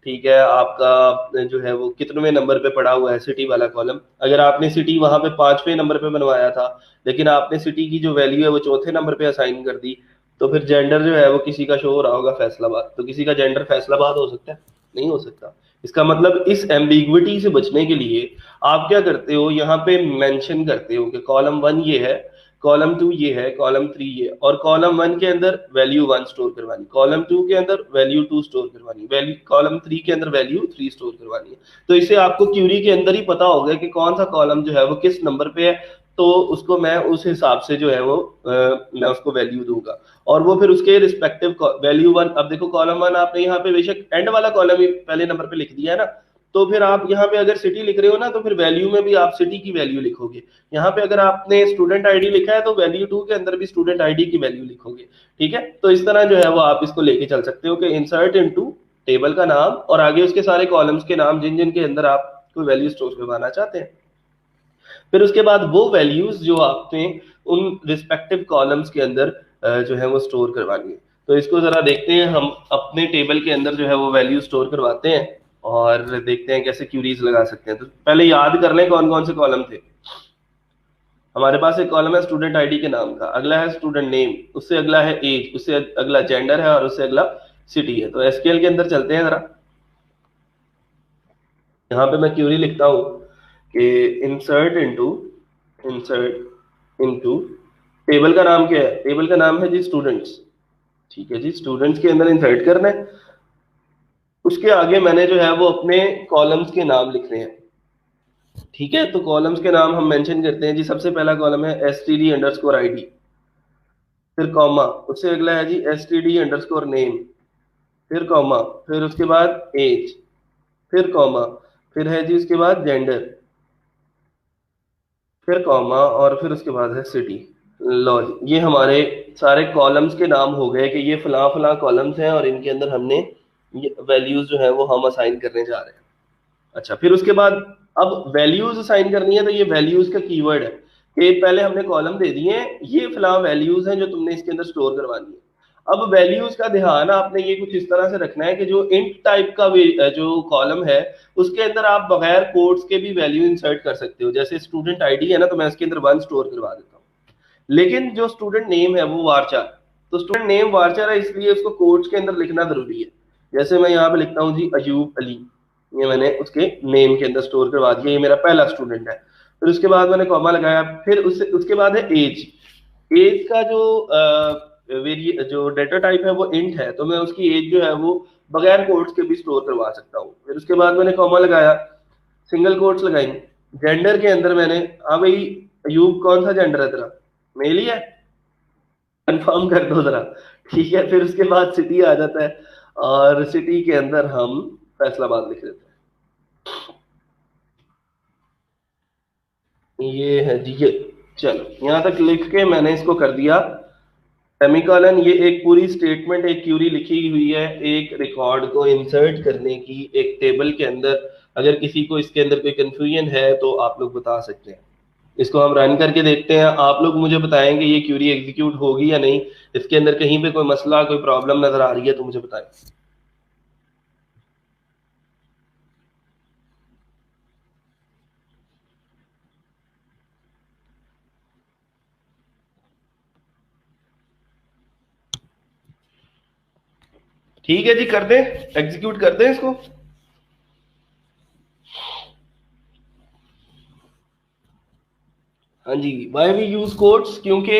ठीक है, आपका जो है वो कितनवें नंबर पे पड़ा हुआ है सिटी वाला कॉलम, अगर आपने सिटी वहां पे 5वें नंबर पे बनवाया था लेकिन आपने सिटी की जो वैल्यू है वो चौथे नंबर पे असाइन कर दी, तो फिर जेंडर जो है वो किसी का शो हो रहा होगा फैसलाबाद, तो किसी का जेंडर फैसलाबाद हो सकता है? नहीं हो सकता। इसका मतलब इस एम्बिग्विटी से बचने के लिए आप क्या करते हो, यहाँ पे मेंशन करते हो कि कॉलम 1 ये है, कॉलम 2 ये है, कॉलम 3 ये, और कॉलम 1 के अंदर वैल्यू 1 स्टोर करवानी, कॉलम 2 के अंदर वैल्यू 2 स्टोर करवानी, वैल्यू कॉलम 3 के अंदर वैल्यू 3 स्टोर करवानी है। तो इसे आपको क्यूरी के अंदर ही पता होगा कि कौन सा कॉलम जो है वो किस नंबर पे है, तो उसको मैं उस हिसाब से जो है वो मैं उसको वैल्यू दूंगा, और वो फिर उसके रिस्पेक्टिव वैल्यू 1, अब देखो कॉलम 1 आपने यहाँ पे बेशक एंड वाला कॉलम ही पहले नंबर पे लिख दिया है ना, तो फिर आप यहाँ पे अगर सिटी लिख रहे हो ना तो फिर वैल्यू में भी आप सिटी की वैल्यू लिखोगे। यहाँ पे अगर आपने स्टूडेंट आईडी लिखा है तो वैल्यू 2 के अंदर भी स्टूडेंट आईडी की वैल्यू लिखोगे। ठीक है, तो इस तरह जो है वो आप इसको लेके चल सकते हो कि इंसर्ट इनटू टेबल का नाम और आगे उसके सारे कॉलम्स के नाम जिन जिन के अंदर आप कोई वैल्यू स्टोर करवाना चाहते हैं। फिर उसके बाद वो वैल्यूज जो आपने उन रिस्पेक्टिव कॉलम्स के अंदर जो है वो स्टोर करवानी है। तो इसको जरा देखते हैं, हम अपने टेबल के अंदर जो है वो वैल्यू स्टोर करवाते हैं और देखते हैं कैसे क्यूरीज लगा सकते हैं। तो पहले याद कर लें कौन कौन से कॉलम थे। हमारे पास एक कॉलम है स्टूडेंट आईडी के नाम का, अगला है स्टूडेंट नेम, उससे अगला है एज, उससे अगला जेंडर है और उससे अगला सिटी है। तो एसक्यूएल के अंदर चलते हैं जरा। यहाँ पे मैं क्यूरी लिखता हूँ कि इंसर्ट इनटू टेबल का नाम क्या है, टेबल का नाम है जी स्टूडेंट्स। ठीक है जी, स्टूडेंट्स के अंदर इंसर्ट करना है। उसके आगे मैंने जो है वो अपने कॉलम्स के नाम लिखने हैं। ठीक है, तो कॉलम्स के नाम हम मेंशन करते हैं जी। सबसे पहला कॉलम है std_id, फिर कॉमा, उससे अगला है जी std_name, फिर कॉमा, फिर उसके बाद एज, फिर कॉमा, फिर है जी उसके बाद जेंडर, फिर कॉमा, और फिर उसके बाद है सिटी। लो जी, ये हमारे सारे कॉलम्स के नाम हो गए कि ये फला फला कॉलम्स हैं और इनके अंदर हमने ये वैल्यूज जो है वो हम असाइन करने जा रहे हैं। अच्छा, फिर उसके बाद अब वैल्यूज असाइन करनी है, तो ये वैल्यूज का कीवर्ड है कि पहले हमने कॉलम दे दिए हैं, ये फिलहाल वैल्यूज हैं जो तुमने इसके अंदर स्टोर करवानी है। अब वैल्यूज का ध्यान आपने ये कुछ इस तरह से रखना है कि जो इंट टाइप का जो कॉलम है उसके अंदर आप बगैर कोड्स के भी वैल्यू इंसर्ट कर सकते हो। जैसे स्टूडेंट आईडी है ना, तो मैं इसके अंदर 1 स्टोर करवा देता हूँ। लेकिन जो स्टूडेंट नेम है वो वारचार, तो स्टूडेंट नेम वारचार है इसलिए उसको कोड्स के अंदर लिखना जरूरी है। जैसे मैं यहाँ पे लिखता हूँ जी अयूब अली, ये मैंने उसके नेम के अंदर स्टोर करवा दिया, ये मेरा पहला स्टूडेंट है। फिर उसके बाद मैंने कॉमा लगाया, फिर उसके बाद है एज। एज का जो डेटा टाइप है वो इंट है, तो मैं उसकी एज जो है वो बगैर कोड्स के भी स्टोर करवा सकता हूँ। फिर उसके बाद मैंने कॉमा लगाया, सिंगल कोट्स लगाई। जेंडर के अंदर मैंने, हाँ भाई अयूब कौन सा जेंडर है तेरा, मेल ही है, कंफर्म कर दो जरा। ठीक है, फिर उसके बाद सिटी आ जाता है और सिटी के अंदर हम फैसलाबाद लिख देते हैं। ये है जी, ये चलो यहाँ तक लिख के मैंने इसको कर दिया सेमीकोलन। ये एक पूरी स्टेटमेंट, एक क्यूरी लिखी हुई है एक रिकॉर्ड को इंसर्ट करने की एक टेबल के अंदर। अगर किसी को इसके अंदर कोई कंफ्यूजन है तो आप लोग बता सकते हैं। इसको हम रन करके देखते हैं, आप लोग मुझे बताएंगे ये क्यूरी एग्जीक्यूट होगी या नहीं, इसके अंदर कहीं पे कोई मसला कोई प्रॉब्लम नजर आ रही है तो मुझे बताएं। ठीक है जी, कर दें, एग्जीक्यूट कर दें इसको। हाँ जी, वाई वी यूज कोड्स, क्योंकि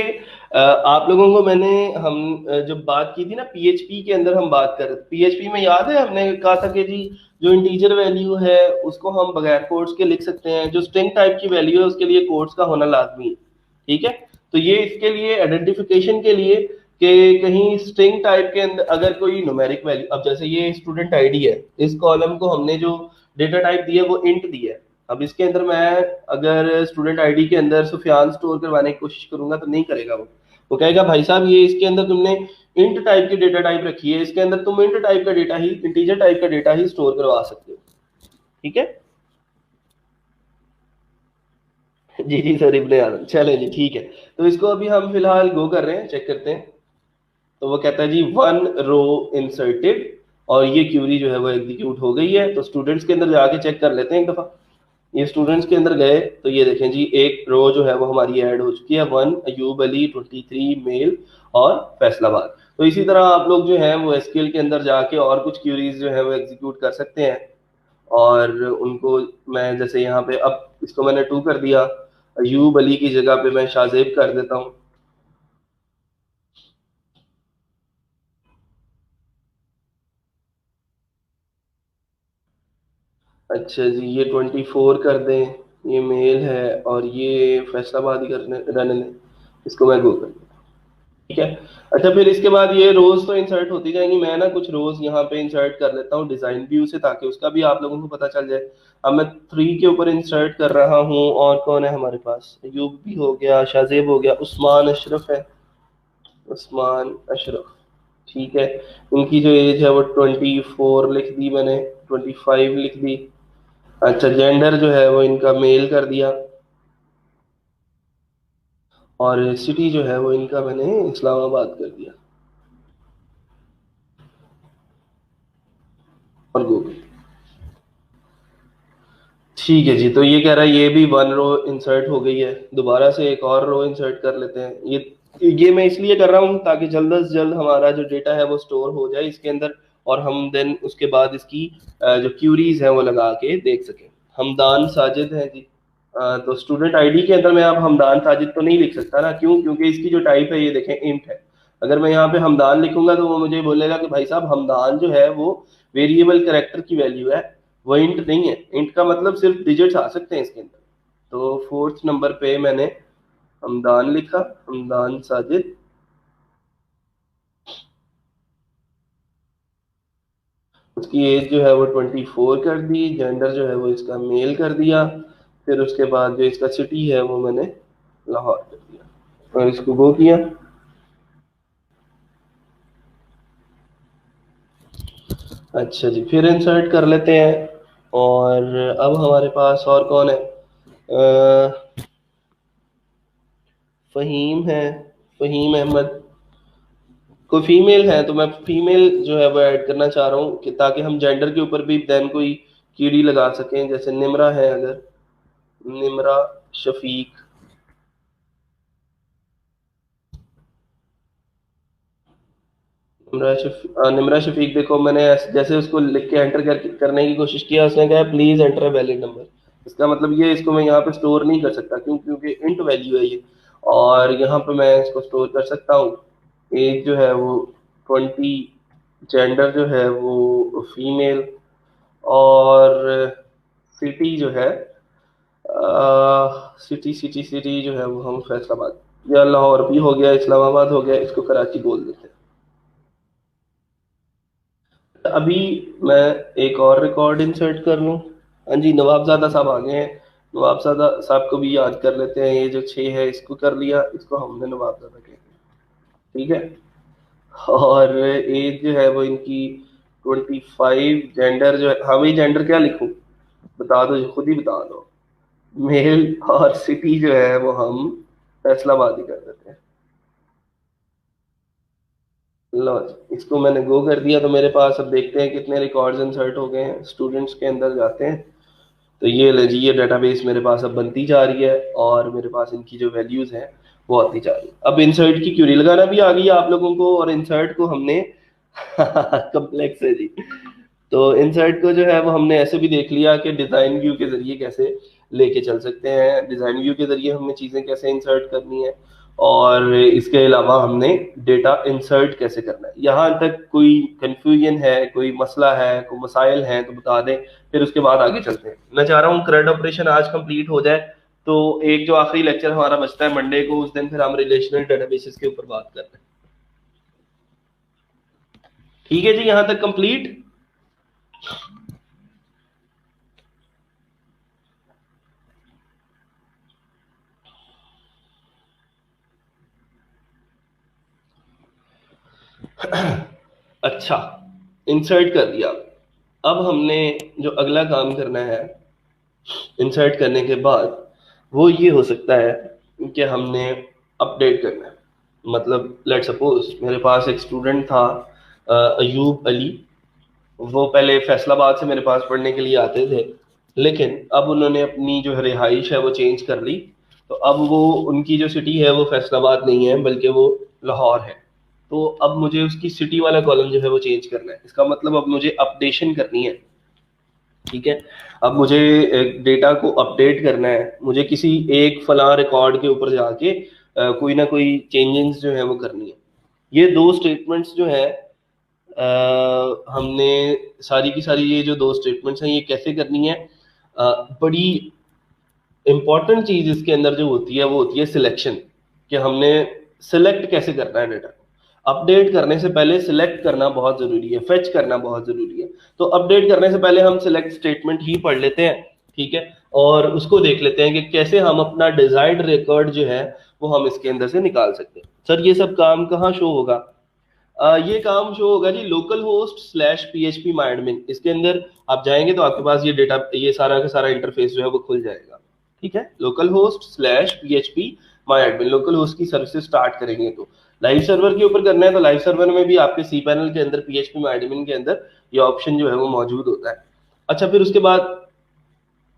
आप लोगों को मैंने जब बात की थी ना पीएचपी के अंदर, हम बात कर रहे थे पीएचपी में, याद है हमने कहा था कि जी जो इंटीजर वैल्यू है उसको हम बगैर कोड्स के लिख सकते हैं, जो स्ट्रिंग टाइप की वैल्यू है उसके लिए कोड्स का होना लाजमी है। ठीक है, तो ये इसके लिए आइडेंटिफिकेशन के लिए कि कहीं स्ट्रिंग टाइप के अंदर अगर कोई न्यूमेरिक वैल्यू, अब जैसे ये स्टूडेंट आईडी है, इस कॉलम को हमने जो डेटा टाइप दिया है वो इंट दिया है। अब इसके अंदर मैं अगर स्टूडेंट आईडी के अंदर सुफियान स्टोर करवाने की कोशिश करूंगा तो नहीं करेगा वो, वो कहेगा भाई साहब ये इसके अंदर तुमने इंट टाइप की डेटा टाइप रखी है, इसके अंदर तुम इंट टाइप का डेटा ही, इंटीजर टाइप का डेटा ही स्टोर करवा सकते हो। ठीक है। जी जी सर, इब्ने आदम, चले जी ठीक है। तो इसको अभी हम फिलहाल गो कर रहे हैं, चेक करते हैं। तो वो कहता है जी वन रो इंसर्टेड, और ये क्यूरी जो है वो एग्जीक्यूट हो गई है। तो स्टूडेंट्स के अंदर जाके चेक कर लेते हैं एक दफा। ये स्टूडेंट्स के अंदर गए तो ये देखें जी, एक रो जो है वो हमारी ऐड हो चुकी है, वन अयूब अली 23 मेल और फैसलाबाद। तो इसी तरह आप लोग जो है वो एसक्यूएल के अंदर जाके और कुछ क्यूरीज जो है वो एग्जीक्यूट कर सकते हैं। और उनको मैं जैसे यहाँ पे, अब इसको मैंने टू कर दिया, अयूब अली की जगह पे मैं शाहजेब कर देता हूँ। अच्छा जी, ये 24 कर दें, ये मेल है, और ये फैसलाबाद ही करने रहने दें, इसको मैं गो कर दूँ। ठीक है। अच्छा, फिर इसके बाद ये रोज तो इंसर्ट होती जाएंगी, मैं ना कुछ रोज यहाँ पे इंसर्ट कर लेता हूँ डिजाइन व्यू से, ताकि उसका भी आप लोगों को पता चल जाए। अब मैं 3 के ऊपर इंसर्ट कर रहा हूँ, और कौन है हमारे पास, अयूब भी हो गया, शाहजेब हो गया, उस्मान अशरफ है, उस्मान अशरफ। ठीक है। उनकी जो एज है वो 24 लिख दी मैंने, 25 लिख दी। अच्छा, जेंडर जो है वो इनका मेल कर दिया, और सिटी जो है वो इनका मैंने इस्लामाबाद कर दिया, और गूगल। ठीक है जी। तो ये कह रहा है ये भी वन रो इंसर्ट हो गई है, दोबारा से एक और रो इंसर्ट कर लेते हैं। ये मैं इसलिए कर रहा हूँ ताकि जल्द से जल्द हमारा जो डेटा है वो स्टोर हो जाए इसके अंदर, और हम देन उसके बाद इसकी जो क्यूरीज हैं वो लगा के देख सकें। हमदान साजिद है जी। तो स्टूडेंट आईडी के अंदर मैं अब हमदान साजिद तो नहीं लिख सकता ना, क्यों? क्योंकि इसकी जो टाइप है ये देखें इंट है। अगर मैं यहाँ पे हमदान लिखूंगा तो वो मुझे बोलेगा कि भाई साहब हमदान जो है वो वेरिएबल कैरेक्टर की वैल्यू है, वो इंट नहीं है। इंट का मतलब सिर्फ डिजिट्स आ सकते हैं इसके अंदर। तो फोर्थ नंबर पे मैंने हमदान लिखा, हमदान साजिद। उसकी एज जो है वो 24 कर दी, जेंडर जो है वो इसका मेल कर दिया। फिर उसके बाद जो इसका सिटी है वो मैंने लाहौर कर दिया, और इसको गो किया। अच्छा जी, फिर इंसर्ट कर लेते हैं। और अब हमारे पास और कौन है, फ़हीम है, फ़हीम अहमद। कोई फीमेल है तो मैं फीमेल जो है वो ऐड करना चाह रहा हूँ, कि ताकि हम जेंडर के ऊपर भी देन कोई कीड़ी लगा सकें। जैसे निमरा है, अगर निमरा शफीक। निमरा शफीक देखो, मैंने जैसे उसको लिख के एंटर करने की कोशिश किया, उसने कहा please enter a valid number. इसका मतलब ये, इसको मैं यहाँ पे स्टोर नहीं कर सकता, क्यों? क्योंकि इंट वैल्यू है ये। और यहाँ पे मैं इसको स्टोर कर सकता हूँ। एज जो है वो 20, जेंडर जो है वो फीमेल, और सिटी जो है, सिटी जो है वो हम फैसलाबाद या लाहौर भी हो गया, इस्लामाबाद हो गया, इसको कराची बोल देते हैं। अभी मैं एक और रिकॉर्ड इंसर्ट कर लूँ। हाँ जी, नवाबजादा साहब आ गए हैं। नवाबजादा साहब को भी याद कर लेते हैं। ये जो 6 है इसको कर लिया, इसको हमने नवाबजादा कह दिया। ठीक है। और एज जो है वो इनकी 25, जेंडर जो है, हाँ भाई जेंडर क्या लिखूं, बता दो जी, खुद ही बता दो। मेल, और सिटी जो है वो हम फैसलाबाद ही कर देते हैं। लो जी, इसको मैंने गो कर दिया। तो मेरे पास अब देखते हैं कितने रिकॉर्ड्स इंसर्ट हो गए हैं। स्टूडेंट्स के अंदर जाते हैं, तो ये ले जी, ये डेटाबेस मेरे पास अब बनती जा रही है, और मेरे पास इनकी जो वैल्यूज हैं वो आती जा रही है। अब इंसर्ट की क्यूरी लगाना भी आ गई है आप लोगों को, और इंसर्ट को हमने कम्प्लेक्स है जी। तो इंसर्ट को जो है वो हमने ऐसे भी देख लिया कि डिजाइन व्यू के जरिए कैसे लेके चल सकते हैं, डिजाइन व्यू के जरिए हमने चीजें कैसे इंसर्ट करनी है, और इसके अलावा हमने डेटा इंसर्ट कैसे करना है। यहाँ तक कोई कंफ्यूजन है, कोई मसला है, कोई मसाइल हैं तो बता दें, फिर उसके बाद आगे चलते हैं। मैं चाह रहा हूँ क्रेड ऑपरेशन आज कंप्लीट हो जाए, तो एक जो आखिरी लेक्चर हमारा बचता है मंडे को, उस दिन फिर हम रिलेशनल डेटाबेसेस के ऊपर बात करते हैं। ठीक है जी, यहाँ तक कंप्लीट। अच्छा, इंसर्ट कर दिया। अब हमने जो अगला काम करना है इंसर्ट करने के बाद, वो ये हो सकता है कि हमने अपडेट करना है। मतलब लेट सपोज मेरे पास एक स्टूडेंट था, अयूब अली। वो पहले फैसलाबाद से मेरे पास पढ़ने के लिए आते थे, लेकिन अब उन्होंने अपनी जो रिहाइश है वो चेंज कर ली। तो अब वो, उनकी जो सिटी है वो फैसलाबाद नहीं है बल्कि वो लाहौर है। तो अब मुझे उसकी सिटी वाला कॉलम जो है वो चेंज करना है। इसका मतलब अब मुझे अपडेशन करनी है। ठीक है, अब मुझे डेटा को अपडेट करना है, मुझे किसी एक फला रिकॉर्ड के ऊपर जाके कोई ना कोई चेंजेस जो है वो करनी है। ये दो स्टेटमेंट्स जो है, हमने सारी की सारी ये जो दो स्टेटमेंट्स हैं ये कैसे करनी है। बड़ी इंपॉर्टेंट चीज इसके अंदर जो होती है वो होती है सिलेक्शन, कि हमने सिलेक्ट कैसे करना है डेटा को। अपडेट करने से पहले सिलेक्ट करना बहुत जरूरी है, फेच करना बहुत जरूरी है। तो अपडेट करने से पहले हम सिलेक्ट स्टेटमेंट ही पढ़ लेते हैं, ठीक है, और उसको देख लेते हैं कि कैसे हम अपना डिजायर्ड रिकॉर्ड जो है वो हम इसके अंदर से निकाल सकते हैं। सर ये सब काम कहाँ शो होगा? ये काम शो होगा जी local host slash PHP my admin. इसके अंदर आप जाएंगे तो आपके पास ये डेटा, ये सारा का सारा इंटरफेस जो है वो खुल जाएगा। ठीक है, local host slash PHP my admin, local host की सर्विसेज स्टार्ट करेंगे तो लाइव सर्वर के ऊपर करना है, तो लाइव सर्वर में भी आपके सी पैनल के अंदर PHP माई एडमिन के अंदर ये ऑप्शन जो है वो मौजूद होता है। अच्छा, फिर उसके बाद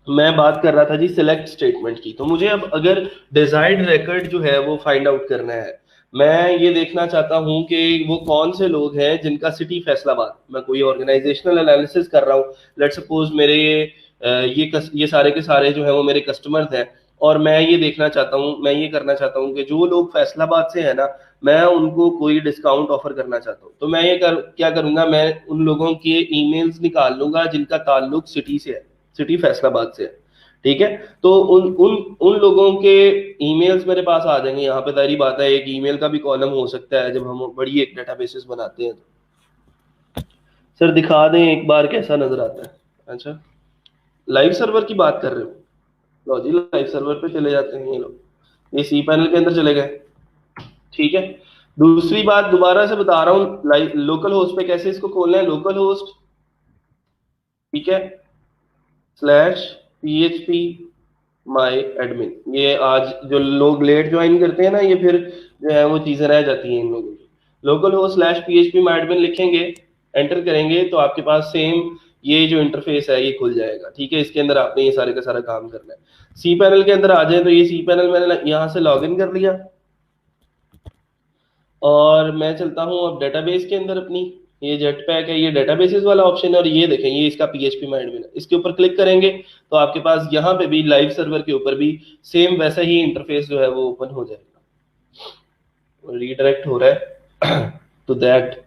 मैं बात कर रहा था जी सिलेक्ट स्टेटमेंट की। तो मुझे अब अगर डिजायर्ड रिकॉर्ड जो है वो फाइंड आउट करना है, मैं ये देखना चाहता हूं कि वो कौन से लोग हैं जिनका सिटी फैसलाबाद। मैं कोई ऑर्गेनाइजेशनल एनालिसिस कर रहा हूँ, लेट सपोज मेरे ये सारे के सारे जो है वो मेरे कस्टमर्स हैं, और मैं ये देखना चाहता हूँ, मैं ये करना चाहता हूँ कि जो लोग फैसलाबाद से है ना, मैं उनको कोई डिस्काउंट ऑफर करना चाहता हूँ। तो मैं क्या करूंगा, मैं उन लोगों के ईमेल्स निकाल लूंगा जिनका ताल्लुक सिटी से है, सिटी फैसलाबाद से है। ठीक है, तो उन उन उन लोगों के ईमेल्स मेरे पास आ जाएंगे। यहाँ पे सारी बात है, एक ईमेल का भी कॉलम हो सकता है जब हम बड़ी एक डेटाबेसेस बनाते हैं। सर दिखा दें एक बार कैसा नजर आता है? अच्छा, लाइव सर्वर की बात कर रहे हो? लो जी, लाइव सर्वर पे चले जाते हैं ये लोग, ये सी पैनल के अंदर चले गए। ठीक है, दूसरी बात दोबारा से बता रहा हूँ, लाइव लोकल होस्ट पे कैसे इसको खोलना है। लोकल होस्ट, ठीक है, स्लैश PHP माई एडमिन। ये आज जो लोग लेट ज्वाइन करते हैं ना, ये फिर जो है वो चीजें रह जाती हैं इन लोगों की। Local host slash PHP my admin लिखेंगे, एंटर करेंगे तो आपके पास सेम ये जो इंटरफेस है ये खुल जाएगा। ठीक है, इसके अंदर आपने ये सारे का सारा काम करना है। सी पैनल के अंदर आ जाए तो ये सी पैनल मैंने यहाँ से लॉग इन कर लिया, और मैं चलता हूँ अब डेटाबेस के अंदर अपनी। ये जेट पैक है, ये डेटाबेसेस वाला ऑप्शन है, और ये देखें ये इसका PHP माई एडमिन है। इसके ऊपर क्लिक करेंगे तो आपके पास यहाँ पे भी लाइव सर्वर के ऊपर भी सेम वैसा ही इंटरफेस जो है वो ओपन हो जाएगा, रीडायरेक्ट हो रहा है तो दैट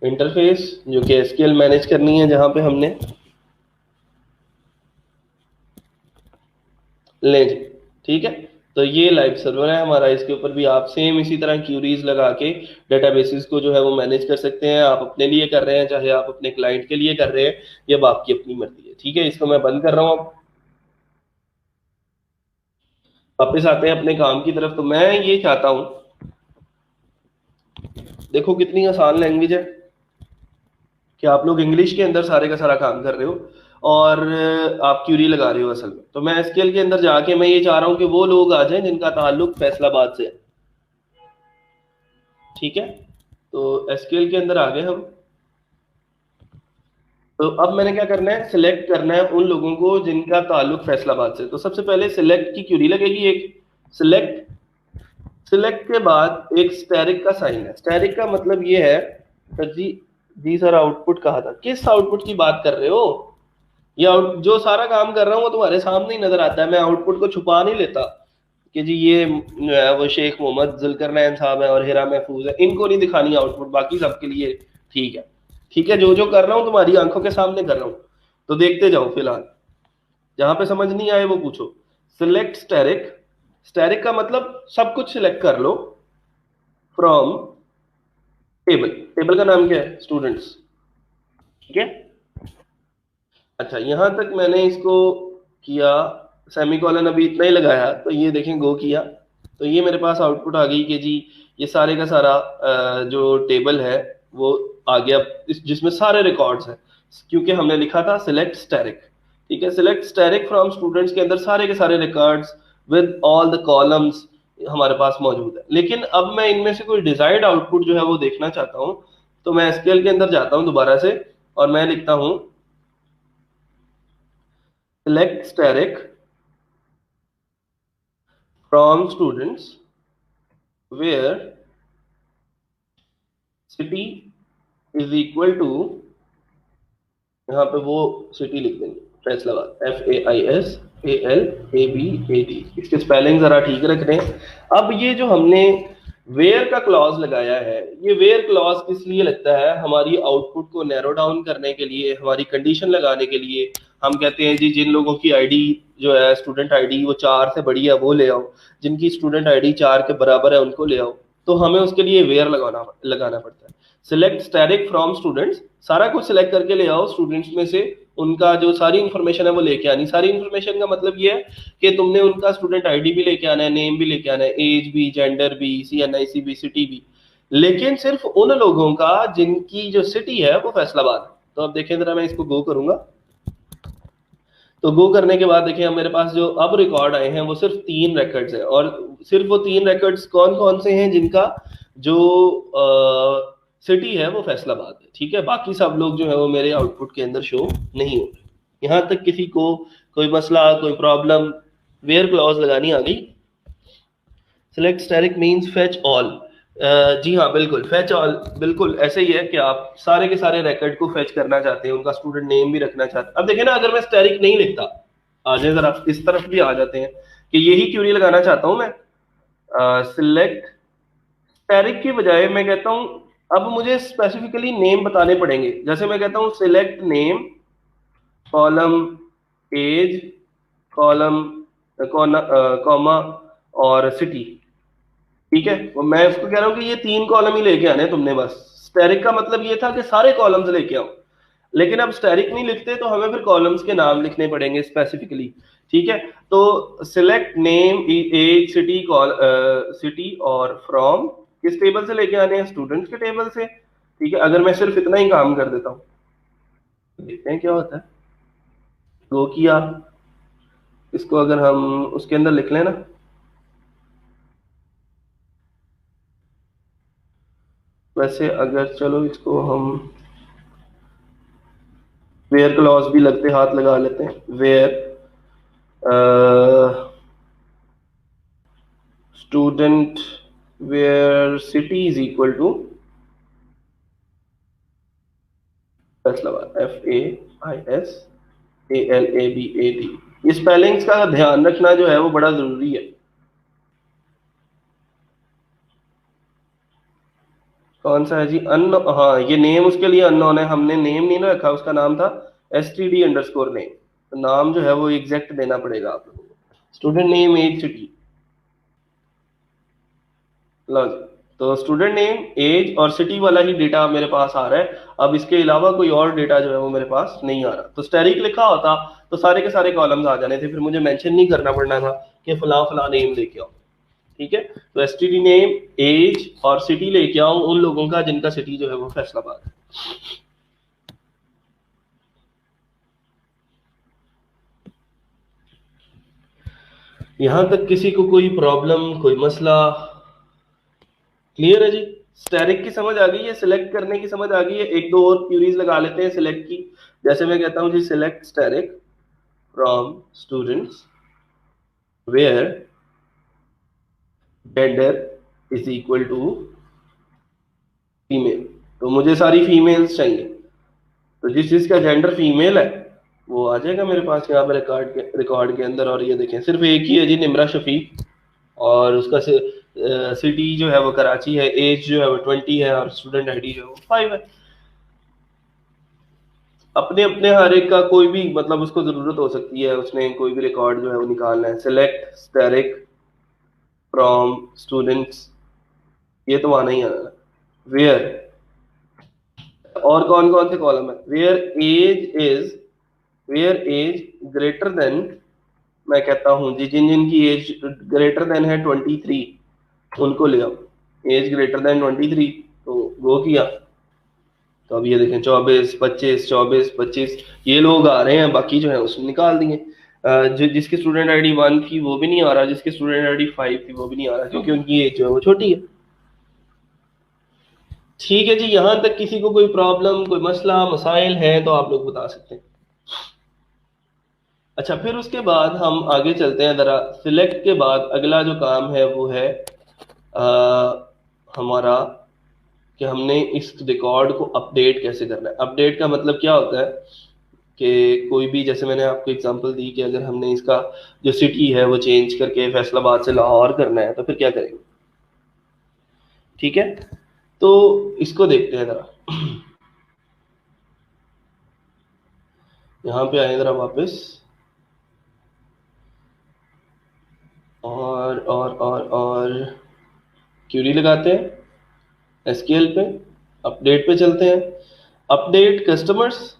इंटरफेस जो कि SQL मैनेज करनी है, जहां पे हमने ले जी। ठीक है, तो ये लाइव सर्वर है हमारा, इसके ऊपर भी आप सेम इसी तरह क्यूरीज लगा के डेटाबेसेस को जो है वो मैनेज कर सकते हैं। आप अपने लिए कर रहे हैं, चाहे आप अपने क्लाइंट के लिए कर रहे हैं, ये अब आपकी अपनी मर्जी है। ठीक है, इसको मैं बंद कर रहा हूँ। अब वापस आते हैं अपने काम की तरफ। तो मैं ये चाहता हूं, देखो कितनी आसान लैंग्वेज है कि आप लोग इंग्लिश के अंदर सारे का सारा काम कर रहे हो और आप क्यूरी लगा रहे हो असल में। तो मैं SQL के अंदर जाके मैं ये चाह रहा हूं कि वो लोग आ जाएं जिनका ताल्लुक फैसलाबाद से है। ठीक है, तो SQL के अंदर आ गए हम। तो अब मैंने क्या करना है, सिलेक्ट करना है उन लोगों को जिनका ताल्लुक फैसलाबाद से। तो सबसे पहले सिलेक्ट की क्यूरी लगेगी एक, सिलेक्ट। सिलेक्ट के बाद एक स्टैरिक का साइन है। स्टैरिक का मतलब ये है, सर जी, जी सर आउटपुट कहा था, किस आउटपुट की बात कर रहे हो? ये जो सारा काम कर रहा हूँ वो तुम्हारे सामने ही नजर आता है। मैं आउटपुट को छुपा नहीं लेता कि जी ये जो है वो शेख मोहम्मद जुल्करनैन साहब है और हिरा महफूज है, इनको नहीं दिखानी आउटपुट, बाकी सबके लिए ठीक है। ठीक है, जो जो कर रहा हूँ तुम्हारी आंखों के सामने कर रहा हूँ, तो देखते जाओ। फिलहाल जहां पे समझ नहीं आए वो पूछो। सिलेक्ट स्टैरिक, स्टैरिक का मतलब सब कुछ सिलेक्ट कर लो फ्रॉम टेबल। टेबल का नाम क्या है? स्टूडेंट्स। ठीक है, अच्छा यहां तक मैंने इसको किया, सेमीकोलन अभी इतना ही लगाया, तो ये देखें गो किया तो ये मेरे पास आउटपुट आ गई कि जी ये सारे का सारा जो टेबल है वो आ गया जिसमें सारे रिकॉर्ड्स हैं, क्योंकि हमने लिखा था सिलेक्ट स्टैटिक। ठीक है, सिलेक्ट स्टैटिक फ्रॉम स्टूडेंट्स के अंदर सारे के सारे records with all the columns हमारे पास मौजूद है। लेकिन अब मैं इनमें से कोई डिजायर्ड आउटपुट जो है वो देखना चाहता हूं, तो मैं एसक्यूएल के अंदर जाता हूं दोबारा से और मैं लिखता हूं select static from students where city is equal to, यहाँ पे वो सिटी लिख देंगे फैसलाबाद, FAISALABAD। इसके स्पेलिंग जरा ठीक रख रहे हैं। अब ये जो हमने वेयर का क्लॉज लगाया है, ये वेयर क्लॉज किस लिए लगता है? हमारी आउटपुट को नैरो डाउन करने के लिए, हमारी कंडीशन लगाने के लिए। हम कहते हैं जी जिन लोगों की आईडी जो है स्टूडेंट आईडी वो 4 से बड़ी है वो ले आओ, जिनकी स्टूडेंट आईडी 4 के बराबर है उनको ले आओ। तो हमें उसके लिए वेयर लगाना पड़ता है। सिलेक्ट स्टैटिक फ्रॉम स्टूडेंट्स, सारा कुछ सिलेक्ट करके ले आओ स्टूडेंट्स में से, उनका जो सारी इंफॉर्मेशन है वो लेके आनी। सारी इंफॉर्मेशन का मतलब ये है कि तुमने उनका स्टूडेंट आईडी भी लेके आना है, नेम भी लेके आना है, एज भी, जेंडर भी, CNIC भी, सिटी भी, लेकिन सिर्फ उन लोगों का जिनकी जो सिटी है वो फैसलाबाद है। तो अब देखें जरा, मैं इसको गो करूंगा, तो गो करने के बाद देखिए मेरे पास जो अब रिकॉर्ड आए हैं वो सिर्फ 3 रिकॉर्ड्स हैं, और सिर्फ वो 3 रिकॉर्ड्स कौन कौन से हैं? जिनका जो सिटी है वो फैसलाबाद है। ठीक है, बाकी सब लोग जो है वो मेरे आउटपुट के अंदर शो नहीं हो रहे। यहाँ तक किसी को कोई मसला, कोई प्रॉब्लम? वेयर क्लॉज लगानी आ गई। Select static means fetch all. जी हाँ बिल्कुल, फेच ऑल बिल्कुल ऐसे ही है कि आप सारे के सारे रिकॉर्ड को फेच करना चाहते हैं, उनका स्टूडेंट नेम भी रखना चाहते हैं। अब देखिए ना, अगर मैं स्टैटिक नहीं लिखता, आ जाए जरा इस तरफ भी आ जाते हैं कि यही क्वेरी लगाना चाहता हूं मैं, सिलेक्ट स्टैटिक की बजाय मैं कहता हूं अब मुझे स्पेसिफिकली नेम बताने पड़ेंगे। जैसे मैं कहता हूं select name column age column comma और सिटी। ठीक है, तो मैं उसको कह रहा हूं कि ये 3 कॉलम ही लेके आने तुमने बस। स्टैटिक का मतलब ये था कि सारे कॉलम्स लेके आओ, लेकिन अब स्टैटिक नहीं लिखते तो हमें फिर कॉलम्स के नाम लिखने पड़ेंगे स्पेसिफिकली। ठीक है, तो select name age city city और फ्रॉम किस टेबल से लेके आने हैं? स्टूडेंट्स के टेबल से। ठीक है, अगर मैं सिर्फ इतना ही काम कर देता हूँ, देखते हैं क्या होता है। गो किया, इसको अगर हम उसके अंदर लिख लें ना, वैसे अगर चलो इसको हम वेयर क्लॉज भी लगते हाथ लगा लेते हैं। Where student where city is equal to Faisalabad, FAISALABAD। ये स्पेलिंग्स का ध्यान रखना जो है वो बड़ा जरूरी है। कौन सा है जी? हाँ, ये नेम उसके लिए अननोन है, हमने नेम नहीं ना रखा, उसका नाम था STD_नेम। तो नाम जो है वो एग्जैक्ट देना पड़ेगा आप लोगों को। स्टूडेंट नेम एज सिटी, लो जी। तो स्टूडेंट नेम एज और सिटी वाला ही डेटा मेरे पास आ रहा है। अब इसके अलावा कोई और डेटा जो है वो मेरे पास नहीं आ रहा। तो स्टैटिक लिखा होता तो सारे के सारे कॉलम्स आ जाने थे, फिर मुझे मेंशन नहीं करना पड़ना था कि फला फला नेम लेके आओ। ठीक है, तो STD नेम एज और सिटी लेके आओ उन लोगों का जिनका सिटी जो है वो फैसलाबाद है। यहां तक किसी को कोई प्रॉब्लम, कोई मसला? क्लियर है जी? स्टैटिक की समझ आ गई है, सिलेक्ट करने की समझ आ गई है। एक दो और क्यूरीज लगा लेते हैं सिलेक्ट की। जैसे मैं कहता हूं जी select static from students where gender is equal to female. तो मुझे सारी फीमेल्स चाहिए, तो जिस जिसका जेंडर फीमेल है वो आ जाएगा मेरे पास यहाँ पे रिकॉर्ड के अंदर। और ये देखें सिर्फ एक ही है जी, निमरा शफीक, और उसका सिटी जो है वो कराची है, एज जो है वो 20 है, और स्टूडेंट आईडी जो है वो 5 है। अपने अपने हर एक का कोई भी मतलब उसको जरूरत हो सकती है, उसने कोई भी रिकॉर्ड जो है वो निकालना है। सिलेक्ट स्टैटिक फ्रॉम स्टूडेंट्स, ये तो आना ही आना। वेयर, और कौन कौन से कॉलम है? वेयर एज ग्रेटर देन, मैं कहता हूं जी जिन जिनकी एज ग्रेटर देन है 23 उनको ले आओ। एज ग्रेटर देन 23, तो गो किया, तो अब ये देखें 24, 25, 24, 25 ये लोग आ रहे हैं, बाकी जो है उसने निकाल दिए। जो जिसकी स्टूडेंट आईडी 1 थी वो भी नहीं आ रहा, जिसकी स्टूडेंट आईडी 5 थी वो भी नहीं आ रहा, क्योंकि उनकी एज जो है वो छोटी है। ठीक है जी, यहां तक किसी को कोई प्रॉब्लम, कोई मसला मसाइल है तो आप लोग बता सकते हैं। अच्छा, फिर उसके बाद हम आगे चलते हैं जरा। सिलेक्ट के बाद अगला जो काम है वो है आ, हमारा कि हमने इस रिकॉर्ड को अपडेट कैसे करना है। अपडेट का मतलब क्या होता है कि कोई भी, जैसे मैंने आपको एग्जांपल दी कि अगर हमने इसका जो सिटी है वो चेंज करके फैसलाबाद से लाहौर करना है तो फिर क्या करेंगे। ठीक है, तो इसको देखते हैं जरा। यहाँ पे आए जरा वापस, और क्यूरी लगाते हैं एसक्यूएल पे, अपडेट पे चलते हैं। अपडेट कस्टमर्स,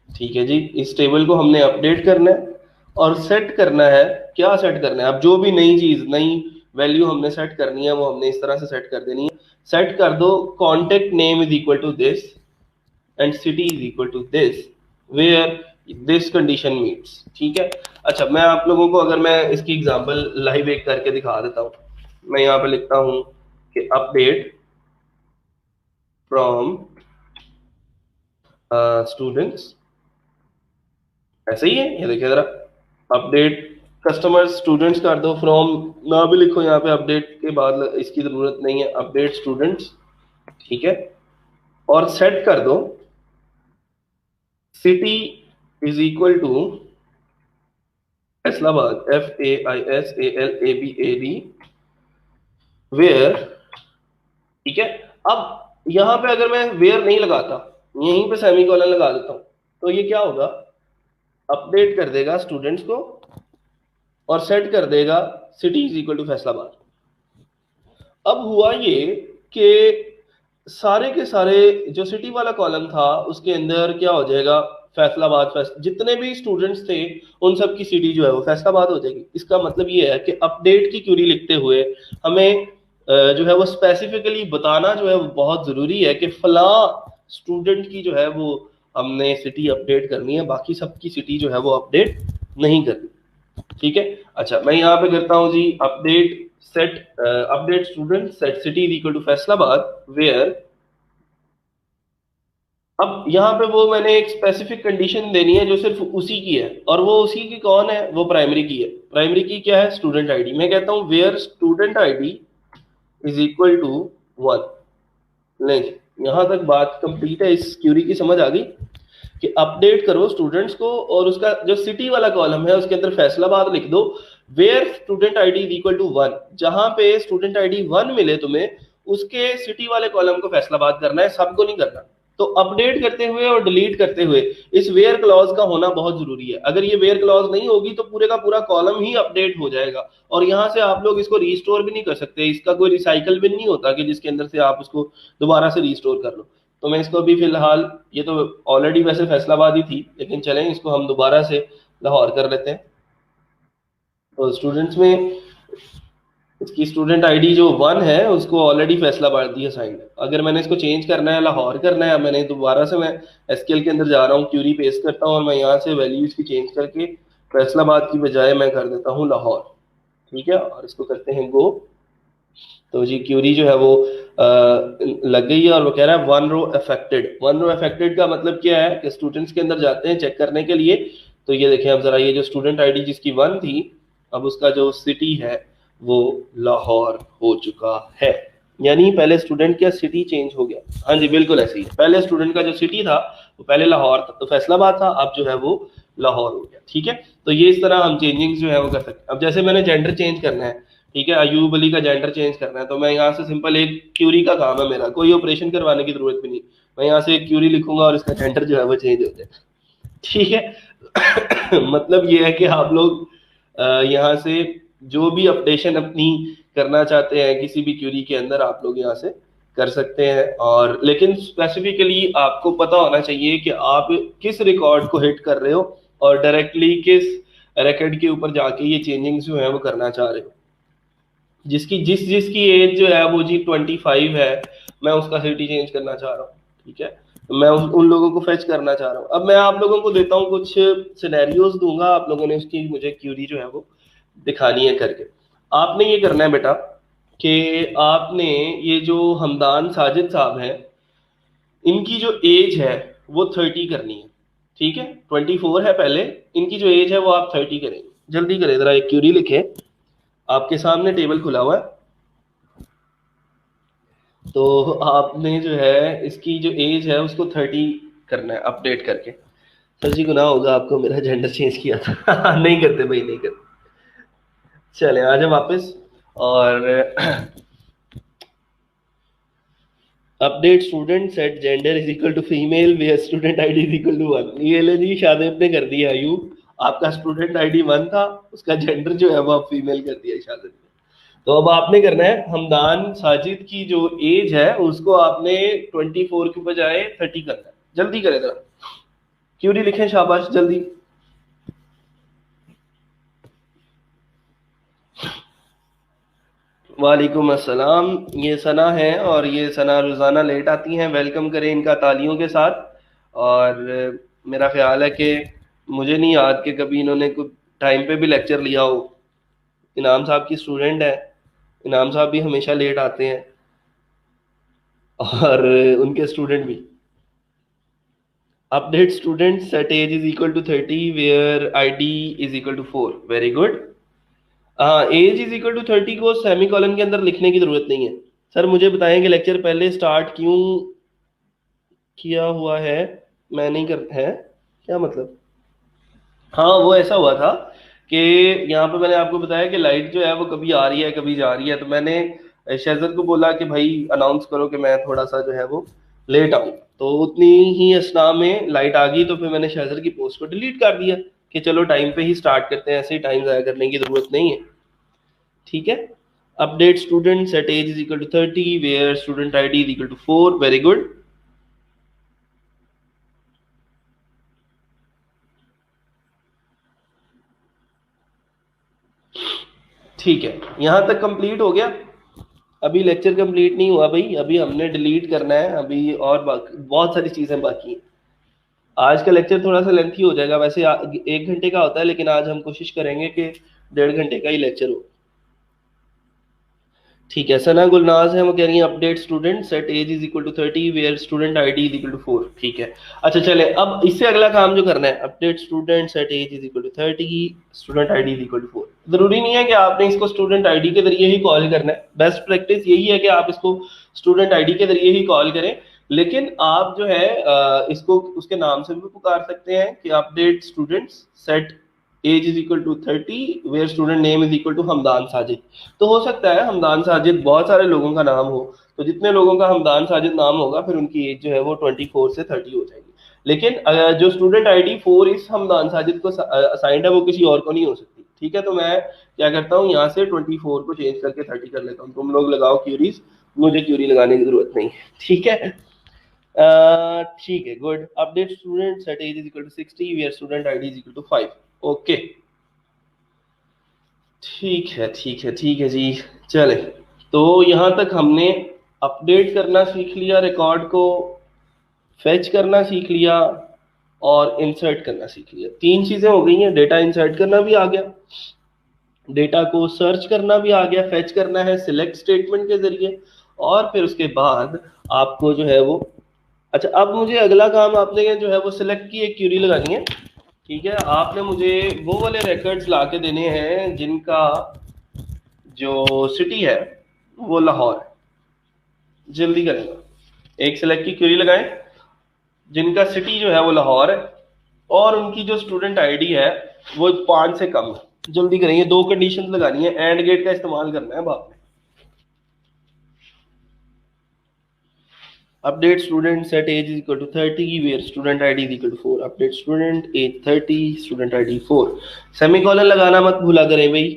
ठीक है जी, इस टेबल को हमने अपडेट करना है और सेट करना है। क्या सेट करना है, अब जो भी नई चीज, नई वैल्यू हमने सेट करनी है वो हमने इस तरह से सेट कर देनी है। सेट कर दो contact name is equal to this and city is equal to this where this condition meets. ठीक है। अच्छा, मैं आप लोगों को अगर मैं इसकी एग्जांपल लाइव एक करके दिखा देता हूँ। मैं यहाँ पे लिखता हूँ कि अपडेट फ्रॉम स्टूडेंट्स, ऐसे ही है, ये देखिए जरा। अपडेट कस्टमर्स स्टूडेंट्स कर दो, फ्रॉम ना भी लिखो यहाँ पे, अपडेट के बाद इसकी जरूरत नहीं है, अपडेट स्टूडेंट्स। ठीक है, और सेट कर दो city is equal to Faisalabad, FAISALABAD where. ठीक है, अब यहां पे अगर मैं वेयर नहीं लगाता, यहीं पे सेमीकोलन लगा देता हूं, तो ये क्या होगा, अपडेट कर देगा स्टूडेंट्स को और सेट कर देगा city is equal to Faisalabad. अब हुआ ये कि सारे के सारे जो सिटी वाला कॉलम था उसके अंदर क्या हो जाएगा, फैसलाबाद, जितने भी स्टूडेंट्स थे उन सब की सिटी जो है वो फैसलाबाद हो जाएगी। इसका मतलब ये है कि अपडेट की क्यूरी लिखते हुए हमें जो है वो स्पेसिफिकली बताना जो है वो बहुत जरूरी है कि फला स्टूडेंट की जो है वो हमने सिटी अपडेट करनी है, बाकी सबकी सिटी जो है वो अपडेट नहीं करनी। ठीक है। अच्छा, मैं यहाँ पे करता हूँ जी update set, update student set city is equal to Faisalabad where. अब यहाँ पे वो मैंने एक स्पेसिफिक कंडीशन देनी है जो सिर्फ उसी की है, और वो उसी की कौन है, वो प्राइमरी की है। प्राइमरी की क्या है, स्टूडेंट आईडी। मैं कहता हूँ where student ID is equal to 1। नहीं, यहाँ तक बात कंप्लीट है, इस क्यूरी की समझ आ गई कि अपडेट करो स्टूडेंट्स को और उसका जो सिटी वाला कॉलम है उसके अंदर फैसलाबाद लिख दो, where student ID is equal to 1। जहां पे स्टूडेंट आईडी 1 मिले तुम्हें, उसके सिटी वाले कॉलम को फैसलाबाद करना है, सबको नहीं करना। तो अपडेट करते हुए और डिलीट करते हुए इस वेयर क्लॉज का होना बहुत जरूरी है। अगर ये वेयर क्लॉज नहीं होगी तो पूरे का पूरा कॉलम ही अपडेट हो जाएगा और यहां से आप लोग इसको रीस्टोर भी नहीं कर सकते। इसका कोई रिसाइकल भी नहीं होता कि जिसके अंदर से आप उसको दोबारा से रीस्टोर कर लो। तो मैं इसको अभी फिलहाल, ये तो ऑलरेडी वैसे फैसलाबाद ही थी, लेकिन चलें इसको हम दोबारा से लाहौर कर लेते हैं। तो स्टूडेंट्स में इसकी स्टूडेंट आईडी जो 1 है उसको ऑलरेडी फैसलाबाद दी असाइंड है। अगर मैंने इसको चेंज करना है, लाहौर करना है, मैंने दोबारा से, मैं एसक्यूएल के अंदर जा रहा हूँ, क्यूरी पेस्ट करता हूँ और मैं यहाँ से वैल्यूज की चेंज करके फैसलाबाद की बजाय मैं कर देता हूँ लाहौर। ठीक है, और इसको करते हैं गो। तो जी क्यूरी जो है वो लग गई है और वो कह रहा है 1 रो अफेक्टेड। 1 रो अफेक्टेड का मतलब क्या है कि स्टूडेंट्स के अंदर जाते हैं चेक करने के लिए। तो ये देखें अब जरा, ये जो स्टूडेंट आईडी जिसकी 1 थी, अब उसका जो सिटी है वो लाहौर हो चुका है। यानी पहले स्टूडेंट का सिटी चेंज हो गया। हाँ जी, बिल्कुल ऐसे ही। पहले स्टूडेंट का जो सिटी था वो पहले लाहौर था, तो फैसलाबाद था, अब जो है वो लाहौर हो गया। ठीक है, तो ये इस तरह हम चेंजिंग जो है वो कर सकते हैं। अब जैसे मैंने जेंडर चेंज करना है, ठीक है, अयूब अली का जेंडर चेंज करना है, तो मैं यहाँ से सिंपल एक क्यूरी का काम है मेरा, कोई ऑपरेशन करवाने की जरूरत भी नहीं। मैं यहाँ से एक क्यूरी लिखूंगा और इसका जेंडर जो है वो चेंज हो जाएगा। ठीक है। मतलब ये है कि आप लोग यहाँ से जो भी अपडेशन अपनी करना चाहते हैं किसी भी क्यूरी के अंदर, आप लोग यहाँ से कर सकते हैं। और लेकिन स्पेसिफिकली आपको पता होना चाहिए कि आप किस रिकॉर्ड को हिट कर रहे हो और डायरेक्टली किस रिकॉर्ड के ऊपर जाके ये चेंजिंग जो है वो करना चाह रहे हो। जिसकी एज जो है वो जी 25 है, मैं उसका सिटी चेंज करना चाह रहा हूँ। ठीक है, मैं उन लोगों को फेच करना चाह रहा हूँ। अब मैं आप लोगों को देता हूँ कुछ सिनेरियोज दूंगा, आप लोगों ने उसकी मुझे क्यूरी जो है वो दिखानी है करके। आपने ये करना है बेटा कि आपने ये जो हमदान साजिद साहब हैं, इनकी जो एज है वो 30 करनी है। ठीक है, 24 है पहले, इनकी जो एज है वो आप 30 करेंगे। जल्दी करें जरा, एक क्यूरी लिखे, आपके सामने टेबल खुला हुआ है। तो आपने जो है इसकी जो एज है उसको 30 करना है अपडेट करके। सर जी गुनाह होगा आपको मेरा जेंडर चेंज किया था। नहीं करते भाई, नहीं करते। चले आ जाए वापस। और update student set gender is equal to female where student ID is equal to 1। ये ले जी, शादेब ने कर दिया अयूब, आपका स्टूडेंट आईडी 1 था, उसका जेंडर जो है वो आप फीमेल कर दिया शादेब ने। तो अब आपने करना है हमदान साजिद की जो एज है उसको आपने 24 के बजाय 30 करना है। जल्दी करें जरा, क्यूरी लिखें, शाबाश जल्दी। वालेकुम अस्सलाम। ये सना है और ये सना रोज़ाना लेट आती हैं, वेलकम करें इनका तालियों के साथ। और मेरा ख्याल है कि मुझे नहीं याद कि कभी इन्होंने कुछ टाइम पे भी लेक्चर लिया हो। इनाम साहब की स्टूडेंट है, इनाम साहब भी हमेशा लेट आते हैं और उनके स्टूडेंट भी। Update student set age is equal to 30 where ID is equal to 4। Very good. हाँ, एज इज इक्वल टू 30 को सेमी कॉलन के अंदर लिखने की जरूरत नहीं है। सर मुझे बताएं कि लेक्चर पहले स्टार्ट क्यों किया हुआ है, मैं नहीं कर है, क्या मतलब? हाँ, वो ऐसा हुआ था कि यहाँ पे मैंने आपको बताया कि लाइट जो है वो कभी आ रही है कभी जा रही है, तो मैंने शहजद को बोला कि भाई अनाउंस करो कि मैं थोड़ा सा जो है वो लेट आऊँ। तो उतनी ही असना में लाइट आ गई, तो फिर मैंने शहजद की पोस्ट को डिलीट कर दिया कि चलो टाइम पे ही स्टार्ट करते हैं, ऐसे ही टाइम ज़ाया करने की जरूरत नहीं है। ठीक है। Update student set age is equal to 30 where student ID is equal to 4। Very good. ठीक है, यहां तक कंप्लीट हो गया। अभी लेक्चर कंप्लीट नहीं हुआ भाई, अभी हमने डिलीट करना है, अभी और बहुत सारी चीजें बाकी हैं। आज का लेक्चर थोड़ा सा लेंथी हो जाएगा, वैसे 1 घंटे का होता है, लेकिन आज हम कोशिश करेंगे कि 1.5 घंटे का ही लेक्चर हो। ठीक है, सना गुलनाज है, वो कह रही है update student set age is equal to 30 where student ID is equal to 4। ठीक है। अच्छा चले, अब इससे अगला काम जो करना है, update student set age is equal to 30 student ID is equal to 4। जरूरी नहीं है कि आपने इसको स्टूडेंट आईडी के जरिए ही कॉल करना है, बेस्ट प्रैक्टिस यही है कि आप इसको स्टूडेंट आईडी के जरिए ही कॉल करें। लेकिन आप जो है इसको उसके नाम से भी पुकार सकते हैं कि update students set age is equal to 30 where student name is equal to Hamdan Sajid. तो हो सकता है हमदान साजिद बहुत सारे लोगों का नाम हो, तो जितने लोगों का हमदान साजिद नाम होगा फिर उनकी एज जो है वो 24 से 30 हो जाएगी। लेकिन जो स्टूडेंट आईडी 4 इस हमदान साजिद को असाइंड है वो किसी और को नहीं हो सकती। ठीक है, तो मैं क्या करता हूँ, यहाँ से 24 को चेंज करके 30 कर लेता हूँ। तुम लोग लगाओ क्यूरीज, मुझे क्यूरी लगाने की जरूरत नहीं है। ठीक है। ठीक है, good. Update student set age is equal to 60 where student ID is equal to 5। Okay, ठीक है, ठीक है, ठीक है जी। चले, तो यहां तक हमने अपडेट करना सीख लिया, रिकॉर्ड को फेच करना सीख लिया और इंसर्ट करना सीख लिया। 3 चीजें हो गई हैं, डेटा इंसर्ट करना भी आ गया, डेटा को सर्च करना भी आ गया, फेच करना है सिलेक्ट स्टेटमेंट के जरिए, और फिर उसके बाद आपको जो है वो, अच्छा अब मुझे अगला काम आपने जो है वो सिलेक्ट की एक क्यूरी लगानी है। ठीक है, आपने मुझे वो वाले रिकॉर्ड्स ला के देने हैं जिनका जो सिटी है वो लाहौर है। जल्दी करेंगे, एक सिलेक्ट की क्वेरी लगाएं जिनका सिटी जो है वो लाहौर है और उनकी जो स्टूडेंट आईडी है वो 5 से कम है। जल्दी करेंगे, 2 कंडीशन लगानी है, एंड गेट का इस्तेमाल करना है बाद में। Update student set age is equal to 30 where student ID is equal to 4। Update student age 30 student ID 4। Semicolon लगाना मत भूला करें भाई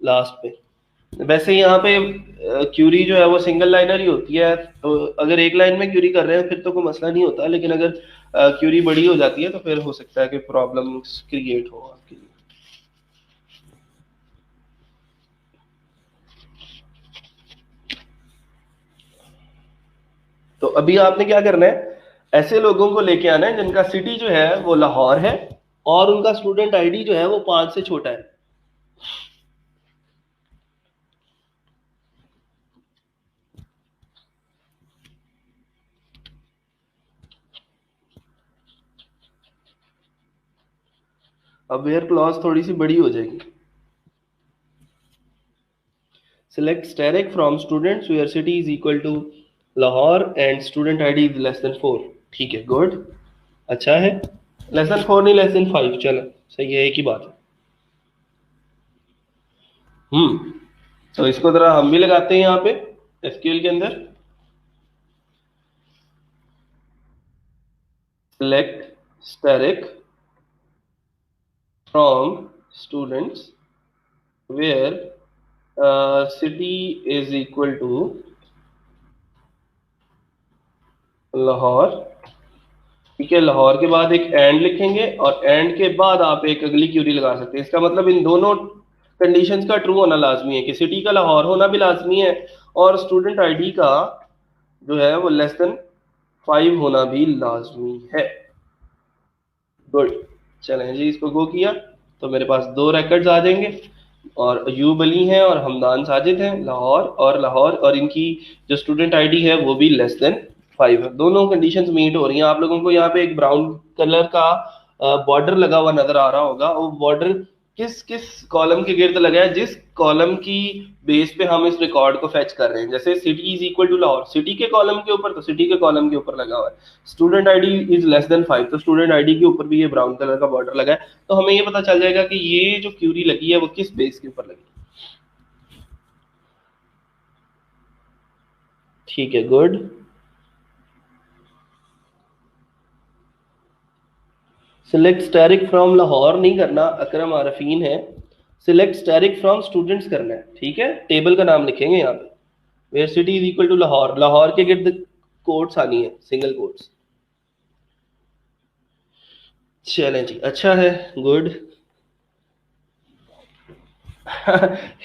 लास्ट पे। वैसे यहाँ पे क्यूरी जो है वो सिंगल लाइनर ही होती है, तो अगर एक लाइन में क्यूरी कर रहे हैं फिर तो कोई मसला नहीं होता, लेकिन अगर क्यूरी बड़ी हो जाती है तो फिर हो सकता है कि प्रॉब्लम क्रिएट हो आपके लिए। तो अभी आपने क्या करना है, ऐसे लोगों को लेके आना है जिनका सिटी जो है वो लाहौर है और उनका स्टूडेंट आईडी जो है वो 5 से छोटा है। अब वेयर क्लॉज थोड़ी सी बड़ी हो जाएगी। Select static from students where city is equal to Lahore and student ID is less than 4। ठीक है, गुड, अच्छा है। लेस देन 4 नहीं, लेस देन 5, चलो सही है, एक ही बात है। तो इसको जरा हम भी लगाते हैं यहाँ पे एसक्यूएल के अंदर। Select static from students where city is equal to Lahore. ठीक है, लाहौर के बाद एक एंड लिखेंगे और एंड के बाद आप एक अगली क्यूरी लगा सकते हैं। इसका मतलब इन दोनों कंडीशंस का ट्रू होना लाजमी है कि सिटी का लाहौर होना भी लाजमी है और स्टूडेंट आईडी का जो है वो लेस देन 5 होना भी लाजमी है। गुड, चलें जी, इसको गो किया तो मेरे पास 2 रिकॉर्ड्स आ जाएंगे और अयूब अली हैं और हमदान साजिद हैं, लाहौर, और इनकी जो स्टूडेंट आईडी है वो भी लेस देन 5 है। दोनों कंडीशंस मीट हो रही हैं। आप लोगों को यहाँ पे एक ब्राउन कलर का बॉर्डर लगा हुआ नजर आ रहा होगा। वो बॉर्डर किस किस कॉलम के गिर्द लगा है, जिस कॉलम की बेस पे हम इस रिकॉर्ड को फेच कर रहे हैं। जैसे city is equal to Lahore, city के कॉलम के ऊपर तो सिटी के कॉलम के ऊपर लगा हुआ है। Student ID is less than 5 तो स्टूडेंट आईडी के ऊपर भी ये ब्राउन कलर का बॉर्डर लगा है। तो हमें ये पता चल जाएगा कि ये जो क्यूरी लगी है वो किस बेस के ऊपर लगी। ठीक है, good. Select asterisk from Lahore नहीं करना, अकरम आरफीन है। सिलेक्ट स्टैरिक फ्रॉम स्टूडेंट्स करना है। ठीक है, टेबल का नाम लिखेंगे यहाँ पे, where city is equal to Lahore. Lahore के गिर्द कोट्स आनी है, सिंगल कोट्स। चलें जी, अच्छा है, गुड।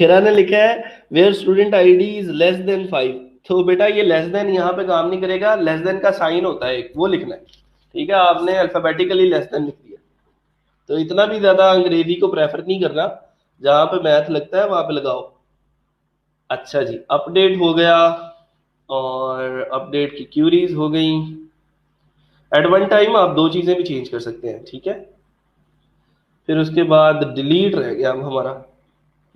हिरा ने लिखा है where student ID is less than 5। तो बेटा ये लेस देन यहाँ पे काम नहीं करेगा, लेस देन का साइन होता है एक, वो लिखना है। ठीक है, आपने अल्फाबेटिकली लेस देन लिख दिया। तो इतना भी ज्यादा अंग्रेजी को प्रेफर नहीं करना, जहां पे मैथ लगता है वहां पे लगाओ। अच्छा जी, अपडेट हो गया और अपडेट की क्यूरीज हो गई। एट वन टाइम आप 2 चीजें भी चेंज कर सकते हैं। ठीक है, फिर उसके बाद डिलीट रह गया अब हमारा।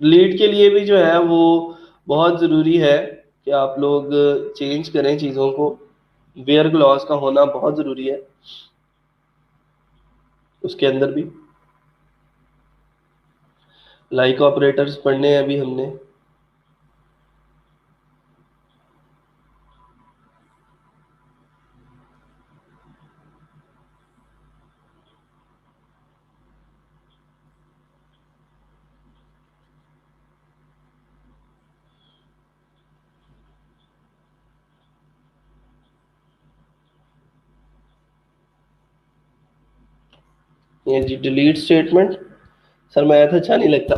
डिलीट के लिए भी जो है वो बहुत ज़रूरी है कि आप लोग चेंज करें चीज़ों को। वेयर क्लॉज का होना बहुत ज़रूरी है उसके अंदर भी। लाइक ऑपरेटर्स पढ़ने हैं अभी हमने। ये जी डिलीट स्टेटमेंट। सर मैथ अच्छा नहीं लगता।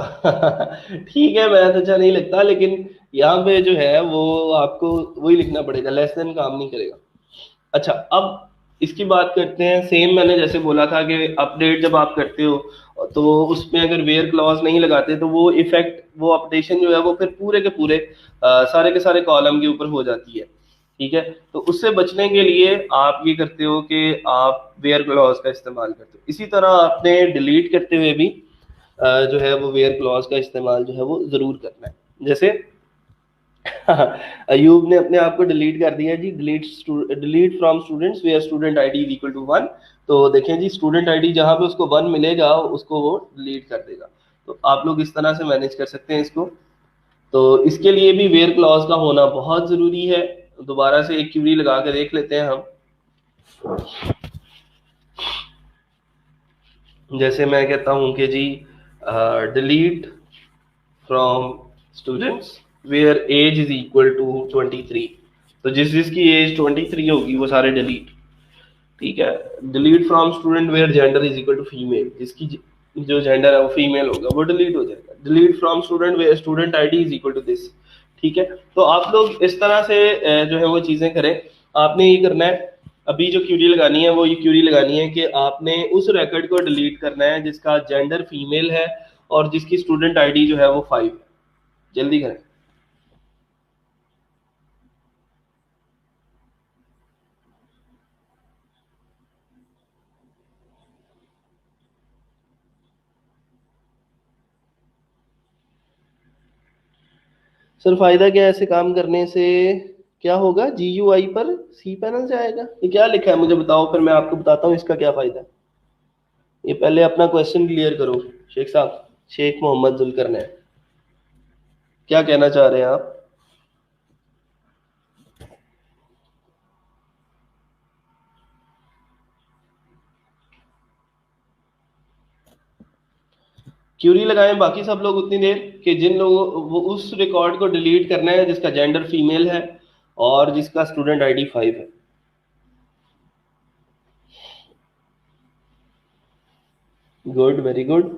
ठीक है, मैथ अच्छा नहीं लगता, लेकिन यहाँ पे जो है वो आपको वही लिखना पड़ेगा, लेस देन काम नहीं करेगा। अच्छा, अब इसकी बात करते हैं। सेम मैंने जैसे बोला था कि अपडेट जब आप करते हो तो उसमें अगर वेयर क्लॉज नहीं लगाते तो वो इफेक्ट, वो अपडेशन जो है वो फिर पूरे के पूरे सारे के सारे कॉलम के ऊपर हो जाती है। ठीक है, तो उससे बचने के लिए आप ये करते हो कि आप वेयर क्लॉज का इस्तेमाल करते हो। इसी तरह आपने डिलीट करते हुए भी जो है वो वेयर क्लॉज का इस्तेमाल जो है वो जरूर करना है। जैसे अयूब ने अपने आप को डिलीट कर दिया जी, delete from students where student ID is equal to 1। तो देखें जी, स्टूडेंट आईडी जहां पे उसको 1 मिलेगा उसको वो डिलीट कर देगा। तो आप लोग इस तरह से मैनेज कर सकते हैं इसको। तो इसके लिए भी वेयर क्लॉज का होना बहुत जरूरी है। दोबारा से एक क्यूरी लगा के देख लेते हैं हम। जैसे मैं कहता हूं कि जी delete from students where age is equal to 23। तो जिसकी एज 23 होगी वो सारे डिलीट। ठीक है, delete from student where gender is equal to female, जिसकी जो जेंडर है वो फीमेल होगा वो डिलीट हो जाएगा। Delete from student where student ID is equal to this. ठीक है, तो आप लोग इस तरह से जो है वो चीजें करें। आपने ये करना है अभी जो क्यूरी लगानी है वो ये क्यूरी लगानी है कि आपने उस रिकॉर्ड को डिलीट करना है जिसका जेंडर फीमेल है और जिसकी स्टूडेंट आईडी जो है वो 5 है। जल्दी करें। सर फायदा क्या है ऐसे काम करने से? क्या होगा? GUI पर सी पैनल से आएगा? ये क्या लिखा है मुझे बताओ, फिर मैं आपको बताता हूँ इसका क्या फायदा है। ये पहले अपना क्वेश्चन क्लियर करो शेख साहब। शेख मोहम्मद जुल्कर ने क्या कहना चाह रहे हैं आप? क्यूरी लगाएं बाकी सब लोग उतनी देर कि जिन लोगों वो उस रिकॉर्ड को डिलीट करना है जिसका जेंडर फीमेल है और जिसका स्टूडेंट आईडी 5 है। Good, very good.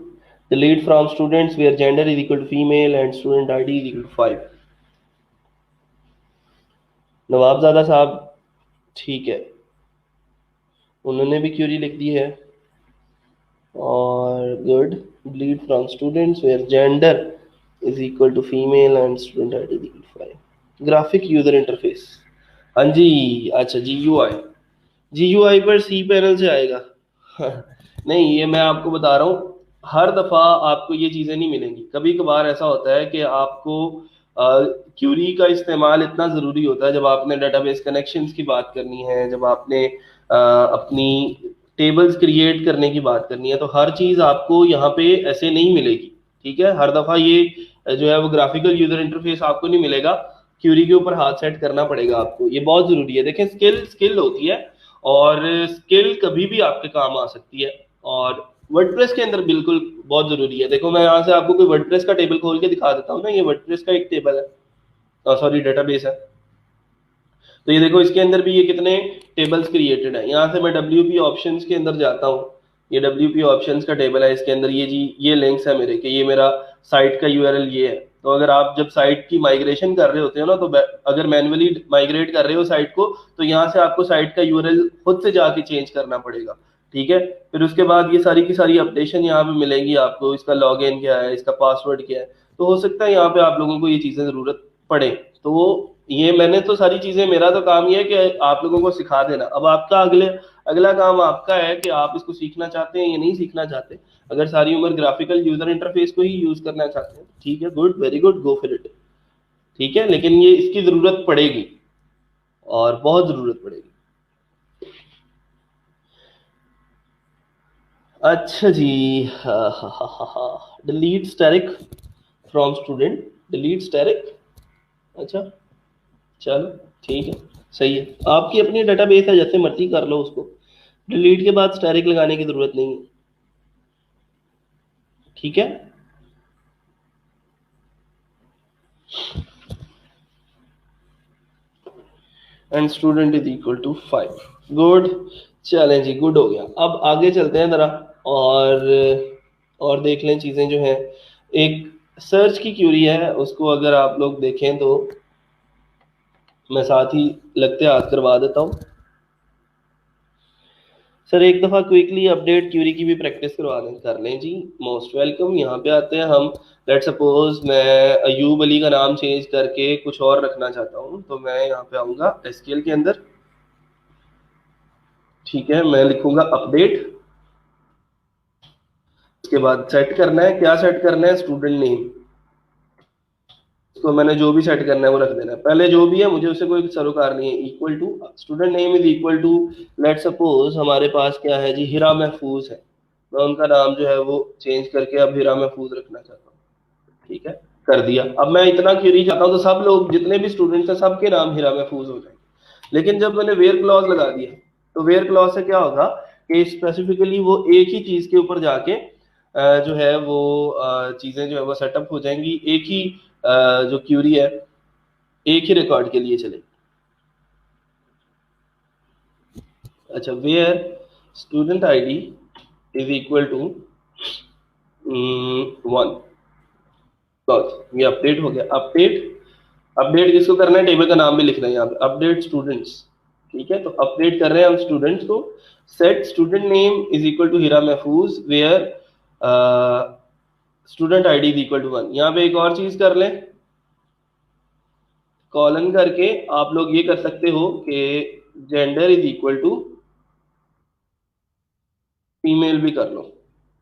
Delete from students where gender is equal to female and student ID is equal to 5। नवाबजादा साहब ठीक है, उन्होंने भी क्यूरी लिख दी है। और good, delete from students where gender is equal to female and student ID is equal to 5। Graphic user interface, हाँ जी। अच्छा, GUI पर सी पैनल से आएगा। नहीं, ये मैं आपको बता रहा हूँ, हर दफ़ा आपको ये चीज़ें नहीं मिलेंगी। कभी कभार ऐसा होता है कि आपको क्यूरी का इस्तेमाल इतना ज़रूरी होता है जब आपने डेटाबेस कनेक्शंस की बात करनी है, जब आपने अपनी टेबल्स क्रिएट करने की बात करनी है, तो हर चीज़ आपको यहाँ पे ऐसे नहीं मिलेगी। ठीक है, हर दफ़ा ये जो है वो ग्राफिकल यूजर इंटरफेस आपको नहीं मिलेगा। क्यूरी के ऊपर हाथ सेट करना पड़ेगा आपको, ये बहुत ज़रूरी है। देखें, स्किल स्किल होती है और स्किल कभी भी आपके काम आ सकती है। और वर्डप्रेस के अंदर बिल्कुल बहुत जरूरी है। देखो, मैं यहाँ से आपको कोई वर्डप्रेस का टेबल खोल के दिखा देता हूँ ना। ये वर्डप्रेस का एक टेबल है, सॉरी डेटाबेस है। तो ये देखो, इसके अंदर भी ये कितने टेबल्स क्रिएटेड है। यहाँ से मैं WP ऑप्शंस के अंदर जाता हूँ। ये WP ऑप्शंस का टेबल है, इसके अंदर ये जी ये लिंक्स है मेरे, कि ये मेरा साइट का URL ये है। तो अगर आप जब साइट की माइग्रेशन कर रहे होते हो ना, तो अगर मैनुअली माइग्रेट कर रहे हो साइट को, तो यहाँ से आपको साइट का URL खुद से जाके चेंज करना पड़ेगा। ठीक है, फिर उसके बाद ये सारी की सारी अपडेशन यहाँ पे मिलेंगी आपको। इसका लॉगिन क्या है, इसका पासवर्ड क्या है। तो हो सकता है यहाँ पे आप लोगों को ये चीज़ें ज़रूरत पड़े। तो वो ये मैंने तो सारी चीज़ें, मेरा तो काम ये है कि आप लोगों को सिखा देना। अब आपका अगला काम आपका है कि आप इसको सीखना चाहते हैं या नहीं सीखना चाहते। अगर सारी उम्र ग्राफिकल यूजर इंटरफेस को ही यूज करना चाहते हैं, ठीक है, good, very good, go for it. ठीक है, लेकिन ये इसकी ज़रूरत पड़ेगी और बहुत ज़रूरत पड़ेगी। अच्छा जी, delete static from student, delete static. अच्छा, चलो ठीक है, सही है। आपकी अपनी डेटाबेस है, जैसे मर्जी कर लो उसको। डिलीट के बाद स्टैटिक लगाने की जरूरत नहीं है। ठीक है, and student is equal to 5। Good, चलें जी, गुड हो गया। अब आगे चलते हैं जरा और देख लें चीज़ें जो हैं। एक सर्च की क्यूरी है, उसको अगर आप लोग देखें तो मैं साथ ही लगते हाथ करवा देता हूँ। सर एक दफ़ा क्विकली अपडेट क्यूरी की भी प्रैक्टिस करवा दें, कर लें जी, मोस्ट वेलकम। यहाँ पे आते हैं हम। लेट सपोज मैं अयूब अली का नाम चेंज करके कुछ और रखना चाहता हूँ, तो मैं यहाँ पे आऊँगा SQL के अंदर। ठीक है, मैं लिखूंगा अपडेट। उसके बाद सेट करना है, क्या सेट करना है? Student name. तो मैंने जो भी सेट करना है वो रख देना है। पहले जो भी है मुझे उससे कोई सरोकार नहीं है। Equal to student name is equal to, let suppose हमारे पास क्या है जी, हिरा महफूज है। मैं उनका नाम जो है वो चेंज करके अब हिरा महफूज रखना चाहता हूँ। ठीक है, कर दिया। अब मैं इतना क्यूरी चाहता हूँ तो सब लोग जितने भी स्टूडेंट्स हैं सबके नाम हिरा महफूज हो जाएंगे। लेकिन जब मैंने वेयर क्लॉज लगा दिया, तो वेयर क्लॉज से क्या होगा कि स्पेसिफिकली वो एक ही चीज के ऊपर जाके जो है वो चीजें जो है वो सेटअप हो जाएंगी। एक ही जो क्यूरी है एक ही रिकॉर्ड के लिए चलेगी। अच्छा, where student ID is equal to 1। ये अपडेट हो गया। अपडेट किसको करना है? टेबल का नाम भी लिखना है यहाँ पे, अपडेट स्टूडेंट्स। ठीक है, तो अपडेट कर रहे हैं हम स्टूडेंट्स को। Set student name is equal to Heera Mahfooz where student ID is equal to 1। यहाँ पे एक और चीज कर लें, कॉलन करके आप लोग ये कर सकते हो कि gender is equal to female भी कर लो।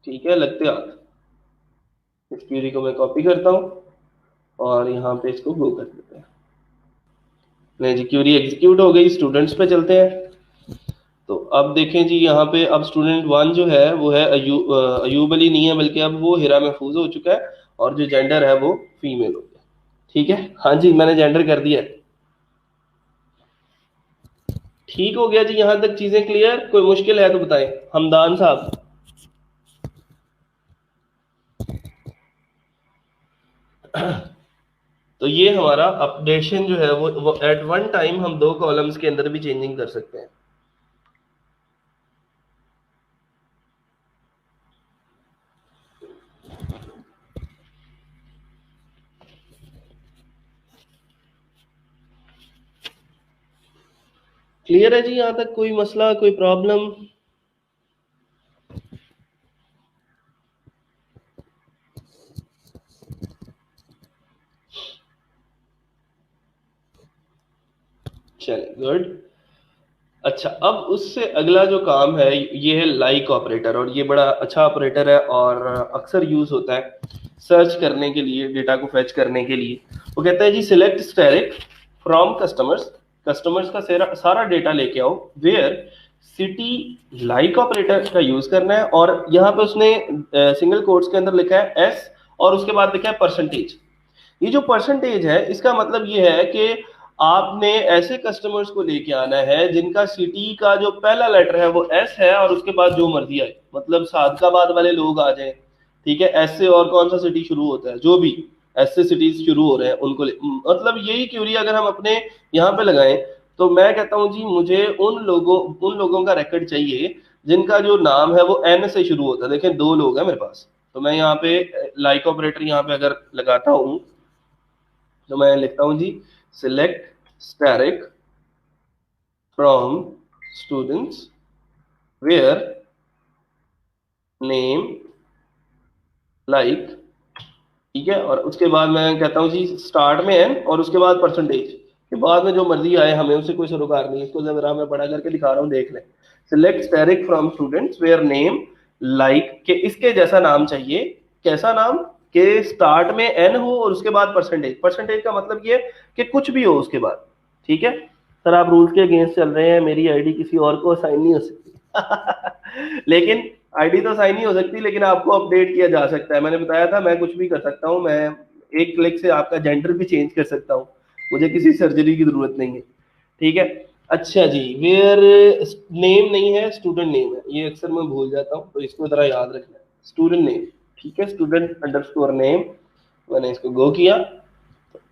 ठीक है, लगते हाथ। इस क्वेरी को मैं कॉपी करता हूँ और यहाँ पे इसको गो कर देते हैं। नहीं जी, क्वेरी एग्जीक्यूट हो गई। स्टूडेंट्स पे चलते हैं। तो अब देखें जी, यहाँ पे अब स्टूडेंट 1 जो है वो है अयूब अली नहीं है, बल्कि अब वो हिरा महफूज हो चुका है और जो जेंडर है वो फीमेल हो गया। ठीक है, हाँ जी, मैंने जेंडर कर दिया है। ठीक हो गया जी, यहाँ तक चीजें क्लियर? कोई मुश्किल है तो बताएं हमदान साहब। तो ये हमारा अपडेशन जो है वो एट वन टाइम हम दो कॉलम्स के अंदर भी चेंजिंग कर सकते हैं। क्लियर है जी, यहाँ तक कोई मसला, कोई प्रॉब्लम? चलिए, गुड। अच्छा, अब उससे अगला जो काम है ये है लाइक ऑपरेटर, और ये बड़ा अच्छा ऑपरेटर है और अक्सर यूज होता है सर्च करने के लिए, डेटा को फेच करने के लिए। वो कहता है जी select static from customers, customers का सारा डेटा लेके आओ, वेयर सिटी लाइक ऑपरेटर का यूज करना है। और यहाँ पे उसने सिंगल कोट्स के अंदर लिखा है एस और उसके बाद लिखा है परसेंटेज। ये जो परसेंटेज है इसका मतलब ये है कि आपने ऐसे कस्टमर्स को लेके आना है जिनका सिटी का जो पहला लेटर है वो एस है और उसके बाद जो मर्जी आए, मतलब सादकाबाद वाले लोग आ जाए। ठीक है, एस से और कौन सा सिटी शुरू होता है, जो भी एस से सिटीज शुरू हो रहे हैं उनको मतलब यही क्यूरी अगर हम अपने यहाँ पे लगाएं तो मैं कहता हूँ जी मुझे उन लोगों का रिकॉर्ड चाहिए जिनका जो नाम है वो एन से शुरू होता है। देखें, दो लोग हैं मेरे पास, तो मैं यहाँ पे लाइक ऑपरेटर यहाँ पे अगर लगाता हूँ तो मैं लिखता हूं जी select static from students where name like. ठीक है, और उसके बाद मैं कहता हूं जी स्टार्ट में एन और उसके बाद परसेंटेज के बाद में जो मर्जी आए, हमें उससे कोई सरोकार नहीं है। इसको जरा मैं बड़ा करके दिखा रहा हूँ, देख लें। Select static from students where name like के इसके जैसा नाम चाहिए। कैसा नाम? के स्टार्ट में एन हो और उसके बाद परसेंटेज। परसेंटेज का मतलब ये कि कुछ भी हो उसके बाद। ठीक है सर, आप रूल्स के अगेंस्ट चल रहे हैं, मेरी आईडी किसी और को असाइन नहीं हो सकती। लेकिन आईडी तो साइन नहीं हो सकती, लेकिन आपको अपडेट किया जा सकता है। मैंने बताया था मैं कुछ भी कर सकता हूँ, मैं एक क्लिक से आपका जेंडर भी चेंज कर सकता हूँ, मुझे किसी सर्जरी की जरूरत नहीं है। ठीक है, अच्छा जी, वेयर नेम नहीं है, स्टूडेंट नेम है। ये अक्सर मैं भूल जाता हूँ, तो इसको जरा याद रखना है, स्टूडेंट नेम। ठीक है, स्टूडेंट अंडरस्कोर नेम। मैंने इसको गो किया,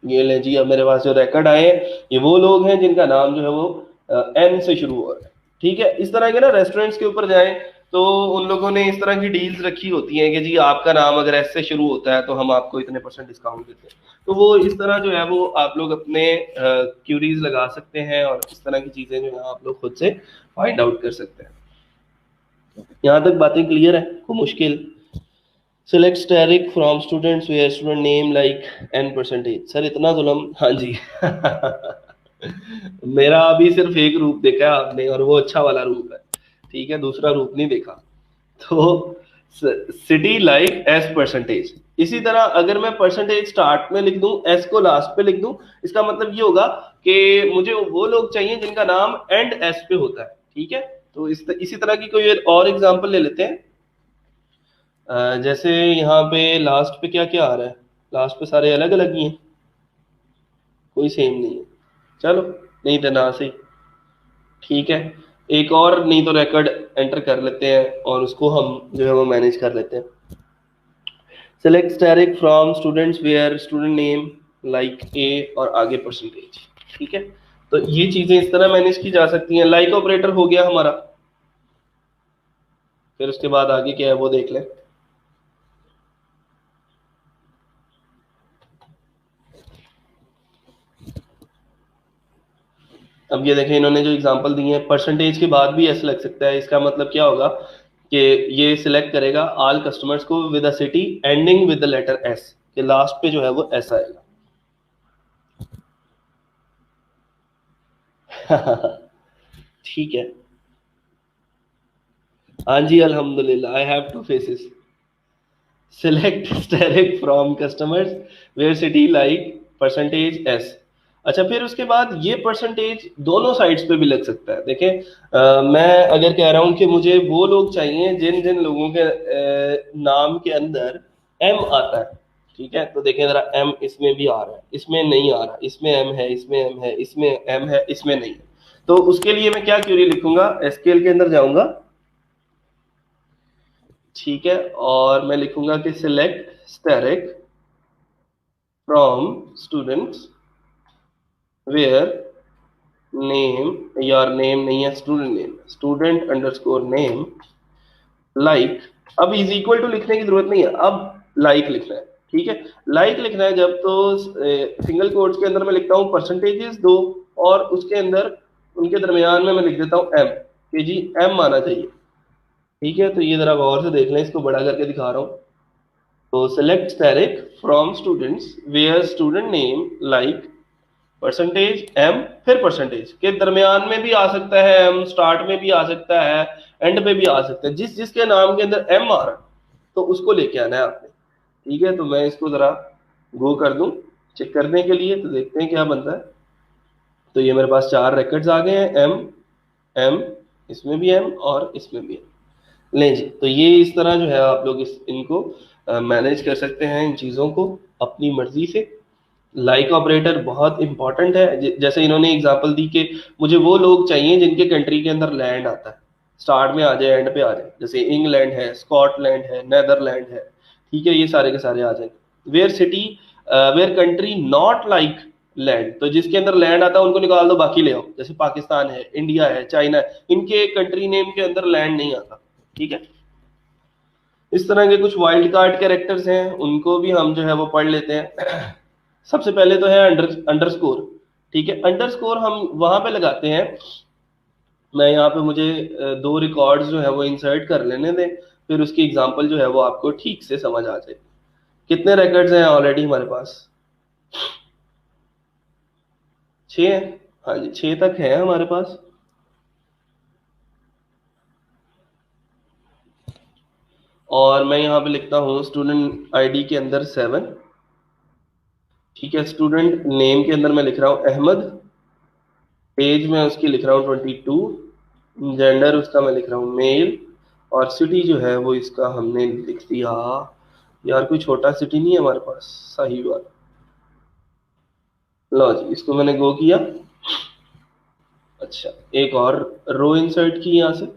ये ले जी, अब मेरे पास जो रिकॉर्ड आए ये वो लोग हैं जिनका नाम जो है वो एन से शुरू हो रहा है। ठीक है, इस तरह के ना रेस्टोरेंट्स के ऊपर जाएं तो उन लोगों ने इस तरह की डील्स रखी होती हैं कि जी आपका नाम अगर एस से शुरू होता है तो हम आपको इतने परसेंट डिस्काउंट देते हैं। तो वो इस तरह जो है वो आप लोग अपने क्यूरीज लगा सकते हैं और इस तरह की चीजें जो है आप लोग खुद से फाइंड आउट कर सकते हैं। यहाँ तक बातें क्लियर है? कोई मुश्किल? Select static from students where student name like N percentage. Sir इतना जुल्म? हाँ जी। मेरा अभी सिर्फ एक रूप देखा है आपने और वो अच्छा वाला रूप है। ठीक है, दूसरा रूप नहीं देखा। तो सिटी लाइक एस परसेंटेज। इसी तरह अगर मैं परसेंटेज स्टार्ट में लिख दूं, एस को लास्ट पे लिख दूं, इसका मतलब ये होगा कि मुझे वो लोग चाहिए जिनका नाम एंड एस पे होता है। ठीक है, तो इसी तरह की कोई और एग्जांपल ले लेते हैं। जैसे यहाँ पे लास्ट पे क्या क्या आ रहा है? लास्ट पे सारे अलग अलग ही हैं, कोई सेम नहीं है। चलो, नहीं तो ना सही। ठीक है, एक और नहीं तो रिकॉर्ड एंटर कर लेते हैं और उसको हम जो है वो मैनेज कर लेते हैं। Select static from students where student name like A और आगे परसेंटेज। ठीक है, तो ये चीजें इस तरह मैनेज की जा सकती हैं। लाइक ऑपरेटर हो गया हमारा, फिर उसके बाद आगे क्या है वो देख लें। अब ये देखें, इन्होंने जो एग्जांपल दी है, परसेंटेज के बाद भी एस लग सकता है। इसका मतलब क्या होगा कि ये सिलेक्ट करेगा ऑल कस्टमर्स को with a city ending with the letter S, के लास्ट पे जो है वो एस आएगा। ठीक है। हाँ जी, अल्हम्दुलिल्लाह, I have two faces. Select asterisk from customers where city like percentage S. अच्छा, फिर उसके बाद ये परसेंटेज दोनों साइड्स पे भी लग सकता है। देखें, मैं अगर कह रहा हूं कि मुझे वो लोग चाहिए जिन जिन लोगों के नाम के अंदर एम आता है, ठीक है, तो देखें जरा, एम इसमें भी आ रहा है, इसमें नहीं आ रहा, इसमें एम है, इसमें एम है, इसमें एम है, इसमें नहीं है। तो उसके लिए मैं क्या क्वेरी लिखूंगा, एसक्यूएल के अंदर जाऊंगा, ठीक है, और मैं लिखूंगा कि select static from students where name, यार नेम नहीं है, student name, student underscore name like. अब इज इक्वल टू लिखने की जरूरत नहीं है, अब लाइक लिखना है, ठीक है। लाइक लिखना है जब तो सिंगल कोट्स के अंदर मैं लिखता हूँ परसेंटेजेस दो, और उसके अंदर उनके दरमियान में मैं लिख देता हूँ एम, कि जी एम आना चाहिए, ठीक है। तो ये जरा गौर से देख लें, इसको बड़ा करके दिखा रहा हूँ। तो select static from students where student name like percentage M, फिर परसेंटेज के दरमियान में भी आ सकता है एम, स्टार्ट में भी आ सकता है, एंड पे भी आ सकता है, जिस जिसके नाम के अंदर एम आ रहा है तो उसको लेके आना है आपने, ठीक है। तो मैं इसको जरा गो कर दूं चेक करने के लिए, तो देखते हैं क्या बनता है। तो ये मेरे पास 4 रिकॉर्ड्स आ गए हैं, एम, एम, इसमें भी एम और इसमें भी एम। लें जी, तो ये इस तरह जो है आप लोग इनको मैनेज कर सकते हैं, इन चीज़ों को अपनी मर्जी से। लाइक ऑपरेटर बहुत इंपॉर्टेंट है। जैसे इन्होंने एग्जांपल दी कि मुझे वो लोग चाहिए जिनके कंट्री के अंदर लैंड आता है, स्टार्ट में आ जाए, एंड पे आ जाए, जैसे इंग्लैंड है, स्कॉटलैंड है, नेदरलैंड है, ठीक है, ये सारे के सारे आ जाए। Where city, where country not like land, तो जिसके अंदर लैंड आता है उनको निकाल दो, बाकी ले आओ। जैसे पाकिस्तान है, इंडिया है, चाइना है, इनके कंट्री नेम के अंदर लैंड नहीं आता, ठीक है। इस तरह के कुछ वाइल्ड कार्ड कैरेक्टर्स हैं, उनको भी हम जो है वो पढ़ लेते हैं। सबसे पहले तो है अंडरस्कोर, ठीक है। अंडरस्कोर हम वहां पे लगाते हैं, मैं यहाँ पे मुझे 2 रिकॉर्ड्स जो है वो इंसर्ट कर लेने दें, फिर उसकी एग्जांपल जो है वो आपको ठीक से समझ आ जाए। कितने रिकॉर्ड्स हैं ऑलरेडी हमारे पास? 6 हैं, हाँ जी, 6 तक है हमारे पास। और मैं यहाँ पे लिखता हूँ स्टूडेंट आईडी के अंदर 7, ठीक है। स्टूडेंट नेम के अंदर मैं लिख रहा हूँ अहमद, एज में उसकी लिख रहा हूँ 22, जेंडर उसका मैं लिख रहा हूँ मेल, और सिटी जो है वो इसका हमने लिख दिया, यार कोई छोटा सिटी नहीं है हमारे पास, सही बात। लो जी, इसको मैंने गो किया। अच्छा, एक और रो इंसर्ट की यहाँ से,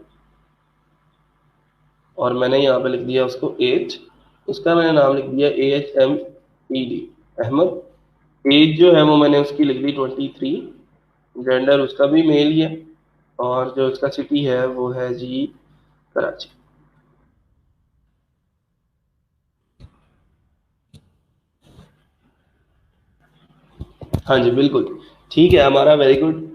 और मैंने यहाँ पे लिख दिया उसको एज, उसका मैंने नाम लिख दिया AHMED, अहमद। एज जो है वो मैंने उसकी लिख दी 23, जेंडर उसका भी मेल ही है, और जो उसका सिटी है वो है जी कराची। हाँ जी, बिल्कुल ठीक है हमारा, वेरी गुड।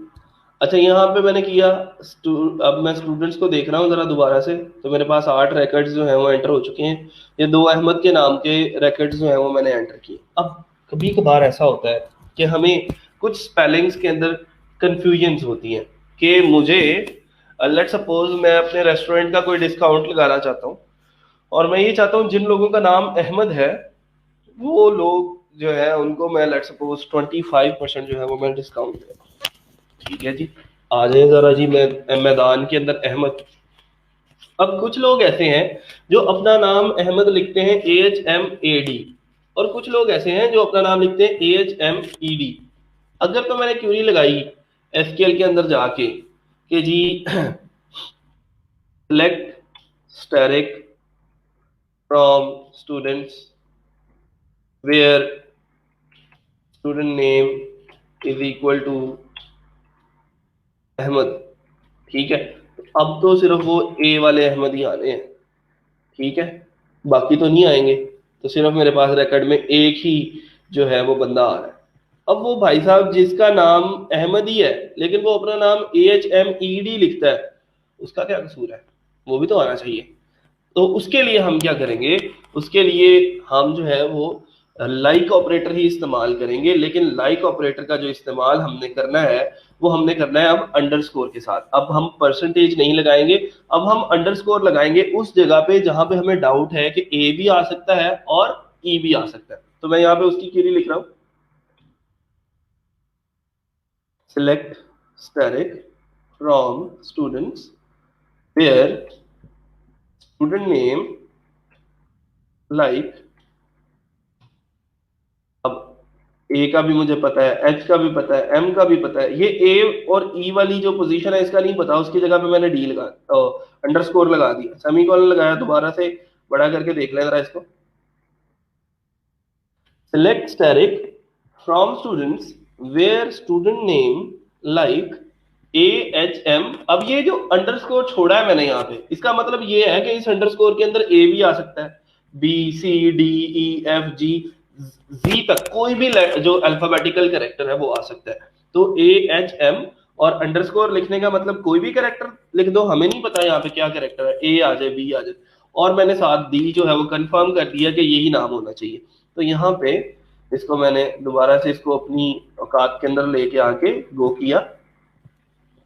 अच्छा, यहाँ पे मैंने किया अब मैं स्टूडेंट्स को देख रहा हूँ जरा दोबारा से, तो मेरे पास 8 रिकॉर्ड्स जो हैं वो एंटर हो चुके हैं। ये 2 अहमद के नाम के रिकॉर्ड्स जो हैं वो मैंने एंटर किए। अब कभी कभार ऐसा होता है कि हमें कुछ स्पेलिंग्स के अंदर कंफ्यूजन्स होती हैं, कि मुझे लेट सपोज मैं अपने रेस्टोरेंट का कोई डिस्काउंट लगाना चाहता हूँ, और मैं ये चाहता हूँ जिन लोगों का नाम अहमद है वो लोग जो है उनको मैं लेट सपोज 25% जो है वो मैं डिस्काउंट दे, ठीक है जी। आ जाए जरा जी मैदान के अंदर अहमद। अब कुछ लोग ऐसे हैं जो अपना नाम अहमद लिखते हैं AHMAD, और कुछ लोग ऐसे हैं जो अपना नाम लिखते हैं AHMED। अगर तो मैंने क्यूरी लगाई SQL के अंदर जाके कि जी select static from students where student name is equal to Ahmad, ठीक है, तो अब तो सिर्फ वो ए वाले अहमद ही आने हैं, ठीक है, बाकी तो नहीं आएंगे। तो सिर्फ मेरे पास रिकॉर्ड में एक ही जो है वो बंदा आ रहा है, अब वो भाई साहब जिसका नाम अहमद ही है लेकिन वो अपना नाम AHMED लिखता है, उसका क्या कसूर है? वो भी तो आना चाहिए। तो उसके लिए हम क्या करेंगे, उसके लिए हम जो है वो लाइक ऑपरेटर ही इस्तेमाल करेंगे, लेकिन लाइक ऑपरेटर का जो इस्तेमाल हमने करना है वो हमने करना है अब अंडरस्कोर के साथ। अब हम परसेंटेज नहीं लगाएंगे, अब हम अंडरस्कोर लगाएंगे उस जगह पे जहां पे हमें डाउट है कि ए भी आ सकता है और ई भी आ सकता है। तो मैं यहाँ पे उसकी क्वेरी लिख रहा हूं, select static from students where student name like, अब ए का भी मुझे पता है, एच का भी पता है, एम का भी पता है, ये ए और ई वाली जो पोजीशन है इसका नहीं पता, उसकी जगह पे मैंने डी लगा अंडरस्कोर लगा दिया, सेमीकोलन लगाया। दोबारा से बड़ा करके देख लें जरा इसको, select static from students where student name like AHM। अब ये जो अंडरस्कोर छोड़ा है मैंने यहाँ पे, इसका मतलब ये है कि इस अंडरस्कोर के अंदर ए भी आ सकता है, BCDEFG जी तक कोई भी जो अल्फाबेटिकल कैरेक्टर है वो आ सकता है। तो AHM और अंडरस्कोर लिखने का मतलब कोई भी कैरेक्टर लिख दो, हमें नहीं पता यहाँ पे क्या कैरेक्टर है, ए आ जाए, बी आ जाए, और मैंने साथ डी जो है वो कंफर्म कर दिया कि यही नाम होना चाहिए। तो यहाँ पे इसको मैंने दोबारा से इसको अपनी औकात के अंदर लेके आके गो किया,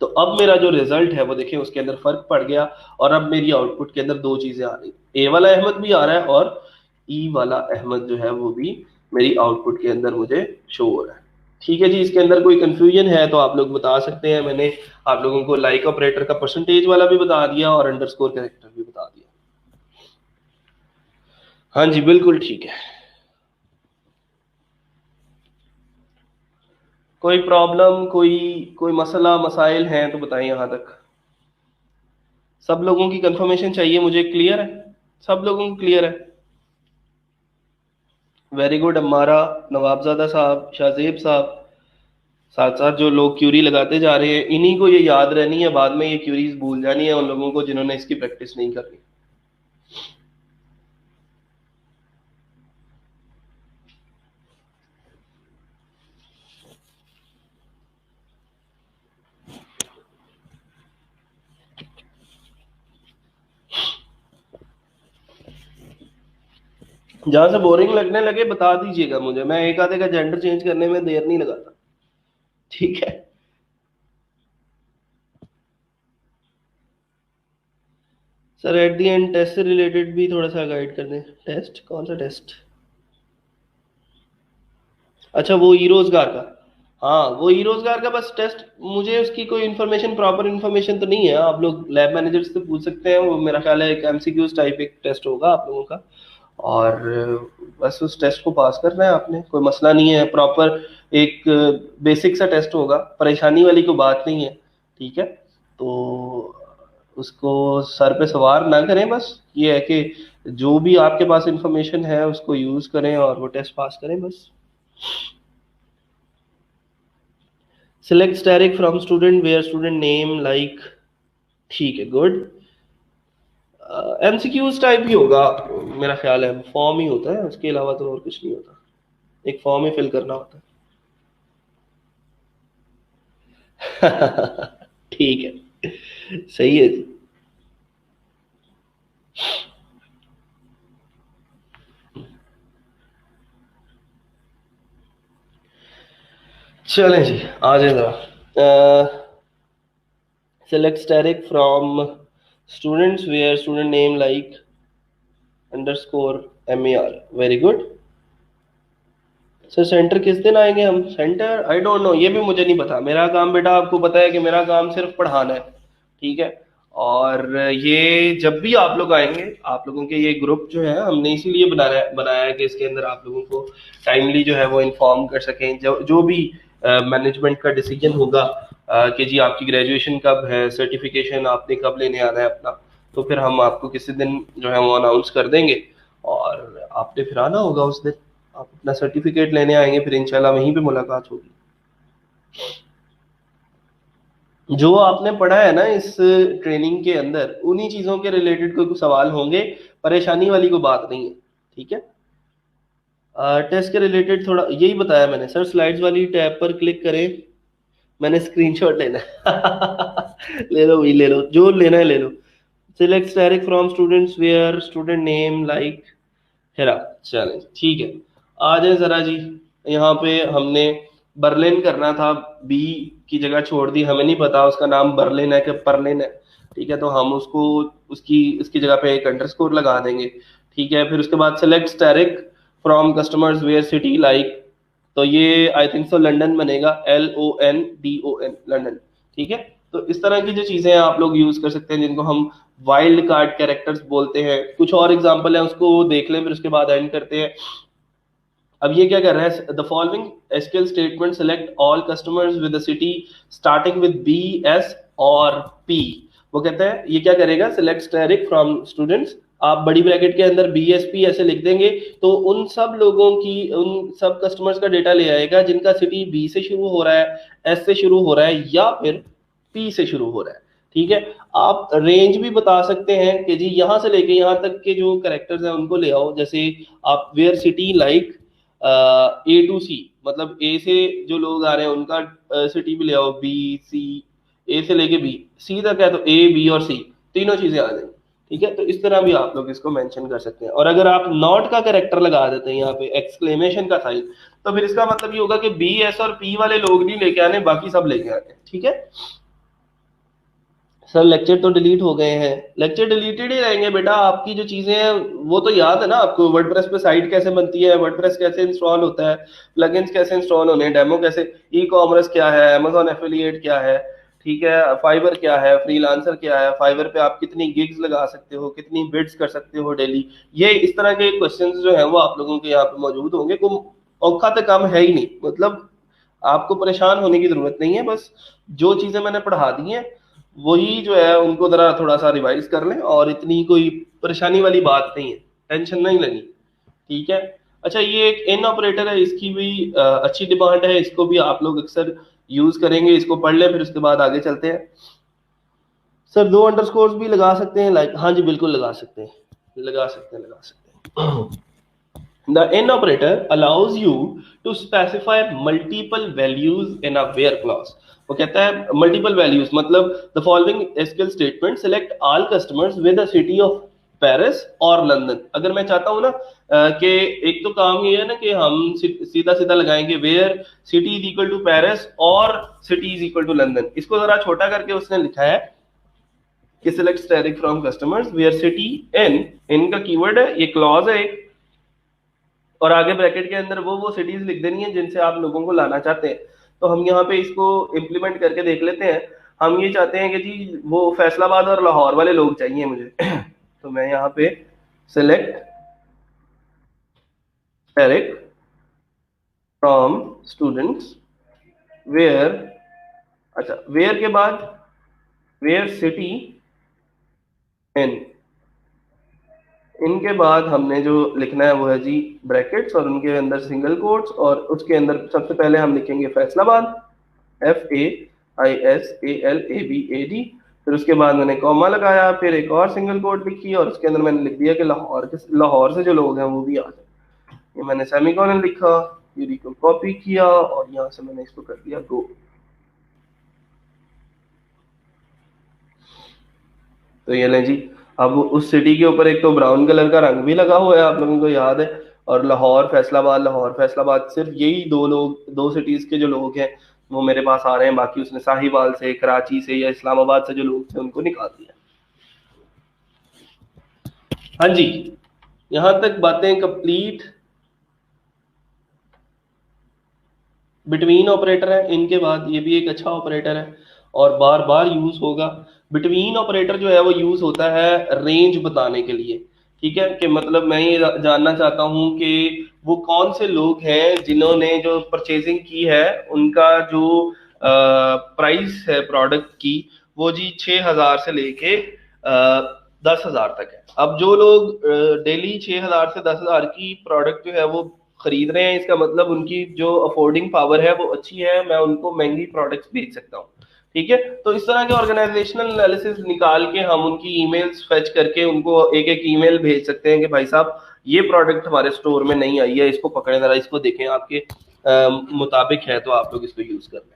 तो अब मेरा जो रिजल्ट है वो देखिए उसके अंदर फर्क पड़ गया, और अब मेरी आउटपुट के अंदर दो चीजें आ रही, ए वाला अहमद भी आ रहा है और ई वाला अहमद जो है वो भी मेरी आउटपुट के अंदर मुझे शो हो रहा है। ठीक है जी, इसके अंदर कोई कंफ्यूजन है तो आप लोग बता सकते हैं। मैंने आप लोगों को लाइक ऑपरेटर का परसेंटेज वाला भी बता दिया और अंडरस्कोर कैरेक्टर भी बता दिया। हाँ जी बिल्कुल ठीक है। कोई प्रॉब्लम, कोई कोई मसला मसाइल हैं तो बताएं यहाँ तक। सब लोगों की कंफर्मेशन चाहिए मुझे, क्लियर है? सब लोगों को क्लियर है? Very good. अम्मारा, नवाबजादा साहब, शाहजेब साहब, साथ साथ जो लोग क्यूरी लगाते जा रहे हैं इन्हीं को ये याद रहनी है, बाद में ये क्यूरीज भूल जानी है उन लोगों को जिन्होंने इसकी प्रैक्टिस नहीं करनी। जहां से बोरिंग लगने लगे बता दीजिएगा मुझे, मैं एक आधे का जेंडर चेंज करने में देर नहीं लगाता। ठीक है। Sir at the end test से रिलेटेड भी थोड़ा सा गाइड कर दें। टेस्ट कौन सा टेस्ट? अच्छा वो ई रोजगार का। हाँ वो ई रोजगार का बस टेस्ट, मुझे उसकी कोई इन्फॉर्मेशन, प्रॉपर इन्फॉर्मेशन तो नहीं है। आप लोग लैब मैनेजर से पूछ सकते हैं, वो मेरा ख्याल है एक MCQs टाइप एक टेस्ट होगा आप लोगों का, और बस उस टेस्ट को पास करना है आपने, कोई मसला नहीं है। प्रॉपर एक बेसिक सा टेस्ट होगा, परेशानी वाली कोई बात नहीं है। ठीक है, तो उसको सर पे सवार ना करें, बस ये है कि जो भी आपके पास इंफॉर्मेशन है उसको यूज करें और वो टेस्ट पास करें बस। Select static from student where student name like, ठीक है गुड। MCQs टाइप ही होगा मेरा ख्याल है, फॉर्म ही होता है, उसके अलावा तो और कुछ नहीं होता, एक फॉर्म ही फिल करना होता है। ठीक है, सही है जी। चलें जी, आ जाए जरा। Select static from students where student name like underscore MAR. Very good. Sir centre किस दिन आएंगे हम? सेंटर आई डोंट नो, ये भी मुझे नहीं पता। मेरा काम बेटा आपको पता है कि मेरा काम सिर्फ पढ़ाना है। ठीक है, और ये जब भी आप लोग आएंगे, आप लोगों के ये ग्रुप जो है हमने इसीलिए बनाया है कि इसके अंदर आप लोगों को टाइमली जो है वो इन्फॉर्म कर सकें। जो भी मैनेजमेंट का डिसीजन होगा कि जी आपकी ग्रेजुएशन कब है, सर्टिफिकेशन आपने कब लेने आना है अपना, तो फिर हम आपको किसी दिन जो है वो अनाउंस कर देंगे और आपने फिर आना होगा उस दिन, आप अपना सर्टिफिकेट लेने आएंगे, फिर इंशाल्लाह वहीं पे मुलाकात होगी। जो आपने पढ़ा है ना इस ट्रेनिंग के अंदर, उन्हीं चीजों के रिलेटेड कोई सवाल होंगे, परेशानी वाली कोई बात नहीं है। ठीक है, टेस्ट के रिलेटेड थोड़ा यही बताया मैंने सर, स्लाइड्स वाली टैब पर क्लिक करें, मैंने स्क्रीनशॉट लेना है ले लो भाई, ले लो जो लेना है ले लो। Select static from students where student name like Heera, चलें ठीक है। आ जाए जरा जी, यहाँ पे हमने बर्लिन करना था, बी की जगह छोड़ दी, हमें नहीं पता उसका नाम बर्लिन है कि परलिन है, ठीक है, तो हम उसको उसकी उसकी जगह पे एक अंडरस्कोर लगा देंगे, ठीक है। फिर उसके बाद select static from customers where city like, तो ये आई थिंक सो लंदन बनेगा, LONDON लंदन, ठीक है। तो इस तरह की जो चीजें हैं आप लोग यूज कर सकते हैं, जिनको हम वाइल्ड कार्ड कैरेक्टर्स बोलते हैं। कुछ और एग्जांपल है उसको देख लें, फिर उसके बाद एंड करते हैं। अब ये क्या कर रहा है, the following SQL statement select all customers with the city starting with BS और P। वो कहता है ये क्या करेगा, सिलेक्ट स्टैटिक फ्रॉम स्टूडेंट्स, आप बड़ी ब्रैकेट के अंदर BSP ऐसे लिख देंगे, तो उन सब लोगों की, उन सब कस्टमर्स का डेटा ले आएगा जिनका सिटी B से शुरू हो रहा है, S से शुरू हो रहा है या फिर P से शुरू हो रहा है, ठीक है। आप रेंज भी बता सकते हैं कि जी यहाँ से लेके यहाँ तक के जो करेक्टर्स हैं उनको ले आओ, जैसे आप where city like A to C, मतलब ए से जो लोग आ रहे हैं उनका सिटी भी ले आओ, BC, ए से लेके BC तक है तो A B और C तीनों चीजें आ जाएंगी, ठीक है। तो इस तरह भी आप लोग इसको मेंशन कर सकते हैं। और अगर आप नॉट का कैरेक्टर लगा देते हैं यहाँ पे, एक्सक्लेमेशन का साइन, तो फिर इसका मतलब ये होगा कि BS और P वाले लोग नहीं लेके आने, बाकी सब लेके आने, ठीक है। सर लेक्चर तो डिलीट हो गए हैं, लेक्चर डिलीटेड ही रहेंगे बेटा, आपकी जो चीजें हैं वो तो याद है ना आपको, वर्डप्रेस पे साइट कैसे बनती है, वर्डप्रेस कैसे इंस्टॉल होता है, प्लगइन्स कैसे इंस्टॉल होने, डेमो कैसे, ई कॉमर्स क्या है, अमेजॉन एफिलिएट क्या है, ठीक है, फाइवर क्या है, फ्रीलांसर क्या है, फाइवर पे आप कितनी गिग्स लगा सकते हो, कितनी बिड्स कर सकते हो डेली, ये इस तरह के क्वेश्चंस जो है वो आप लोगों के यहाँ पे मौजूद होंगे। कोई औखा तो काम है ही नहीं, मतलब आपको परेशान होने की जरूरत नहीं है, बस जो चीजें मैंने पढ़ा दी हैं वही जो है उनको जरा थोड़ा सा रिवाइज कर लें, और इतनी कोई परेशानी वाली बात नहीं है, टेंशन नहीं लेनी, ठीक है। अच्छा ये एक इन ऑपरेटर है, इसकी भी अच्छी डिमांड है, इसको भी आप लोग अक्सर यूज करेंगे, इसको पढ़ लें फिर उसके बाद आगे चलते हैं। सर दो अंडरस्कोर्स भी लगा सकते हैं लाइक, हाँ जी बिल्कुल लगा सकते हैं, लगा सकते हैं, लगा सकते हैं। The in operator allows you to specify multiple values in a where clause। वो कहता है multiple values मतलब the following SQL statement select all customers with the city of Paris और लंदन। अगर मैं चाहता हूँ ना कि एक तो काम ये है ना कि हम सीधा सीधा लगाएंगे where city is equal to Paris और city is equal to London, इसको जरा छोटा करके उसने लिखा है कि select static from customers where city in का कीवर्ड है, ये क्लॉज है एक, और आगे ब्रैकेट के अंदर वो सिटीज लिख देनी है जिनसे आप लोगों को लाना चाहते हैं। तो हम यहाँ पे इसको इम्प्लीमेंट करके देख लेते हैं। हम ये चाहते हैं कि जी वो फैसलाबाद और लाहौर वाले लोग चाहिए मुझे तो मैं यहाँ पे select direct from students where, अच्छा वेयर के बाद वेयर सिटी इन, इनके बाद हमने जो लिखना है वो है जी ब्रैकेट्स और उनके अंदर सिंगल कोट्स, और उसके अंदर सबसे पहले हम लिखेंगे फैसलाबाद FAISALABAD, फिर उसके बाद मैंने कॉमा लगाया, फिर एक और सिंगल कोट लिखी और उसके अंदर मैंने लिख दिया कि लाहौर से जो लोग हैं वो भी आ जाए। ये मैंने सेमीकोलन लिखा, यूरी को कॉपी किया और यहाँ से मैंने इसको कर दिया गो। तो ये लें जी, अब उस सिटी के ऊपर एक तो ब्राउन कलर का रंग भी लगा हुआ है, आप लोगों को याद है, और लाहौर फैसलाबाद सिर्फ यही दो लोग, दो सिटीज के जो लोग हैं वो मेरे पास आ रहे हैं, बाकी उसने साहिवाल से, कराची से या इस्लामाबाद से जो लोग थे उनको निकाल दिया। हाँ जी, यहां तक बातें कंप्लीट। बिटवीन ऑपरेटर है, इनके बाद ये भी एक अच्छा ऑपरेटर है और बार बार यूज होगा। बिटवीन ऑपरेटर जो है वो यूज होता है रेंज बताने के लिए, ठीक है, कि मतलब मैं ये जानना चाहता हूं कि वो कौन से लोग हैं जिन्होंने जो परचेजिंग की है, उनका जो प्राइस है प्रोडक्ट की वो जी 6,000 से लेके 10,000 तक है। अब जो लोग डेली 6,000 से 10,000 की प्रोडक्ट जो है वो खरीद रहे हैं, इसका मतलब उनकी जो अफोर्डिंग पावर है वो अच्छी है, मैं उनको महंगी प्रोडक्ट्स बेच सकता हूँ, ठीक है, तो इस तरह के ऑर्गेनाइजेशनल एनालिसिस निकाल के हम उनकी ईमेल्स फेच करके उनको एक एक ईमेल भेज सकते हैं कि भाई साहब ये प्रोडक्ट हमारे स्टोर में नहीं आई है, इसको पकड़े जरा, इसको देखें, आपके मुताबिक है तो आप लोग इसको यूज कर लें।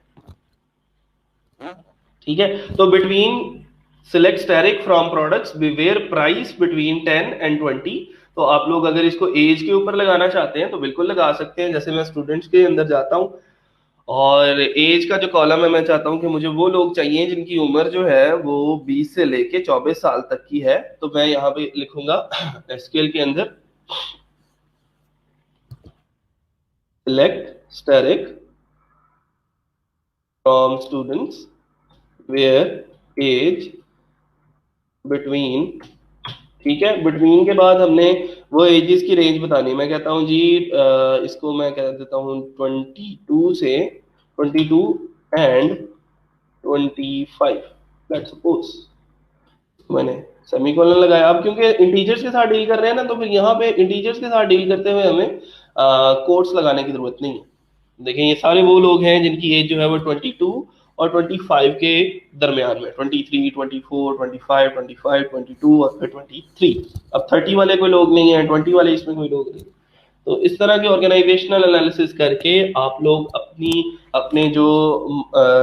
ठीक है, तो between select asterisk from products beware price between 10 and 20। तो आप लोग अगर इसको एज के ऊपर लगाना चाहते हैं तो बिल्कुल लगा सकते हैं। जैसे मैं स्टूडेंट्स के अंदर जाता हूँ और एज का जो कॉलम है, मैं चाहता हूं कि मुझे वो लोग चाहिए जिनकी उम्र जो है वो 20 से लेके 24 साल तक की है। तो मैं यहाँ पे लिखूंगा एसक्यूएल के अंदर select asterisk from students where age between. ठीक है, बिटवीन के बाद हमने वो एजेस की रेंज बतानी। मैं कहता हूँ जी इसको मैं कह देता हूँ 22 से 22 एंड 25, लेट्स सपोज। मैंने सेमीकोलन लगाया। अब क्योंकि इंटीजर्स के साथ डील कर रहे हैं ना, तो फिर यहाँ पे इंटीजर्स के साथ डील करते हुए हमें कोट्स लगाने की जरूरत नहीं है। देखें, ये सारे वो लोग हैं जिनकी एज जो है वो 22 और 25 के दरमियान में, 23, 24, 25, 25, 22 और फिर 23। अब 30 वाले कोई लोग नहीं है, 20 वाले इसमें कोई लोग नहीं। तो इस तरह के ऑर्गेनाइजेशनल एनालिसिस करके आप लोग अपनी अपने जो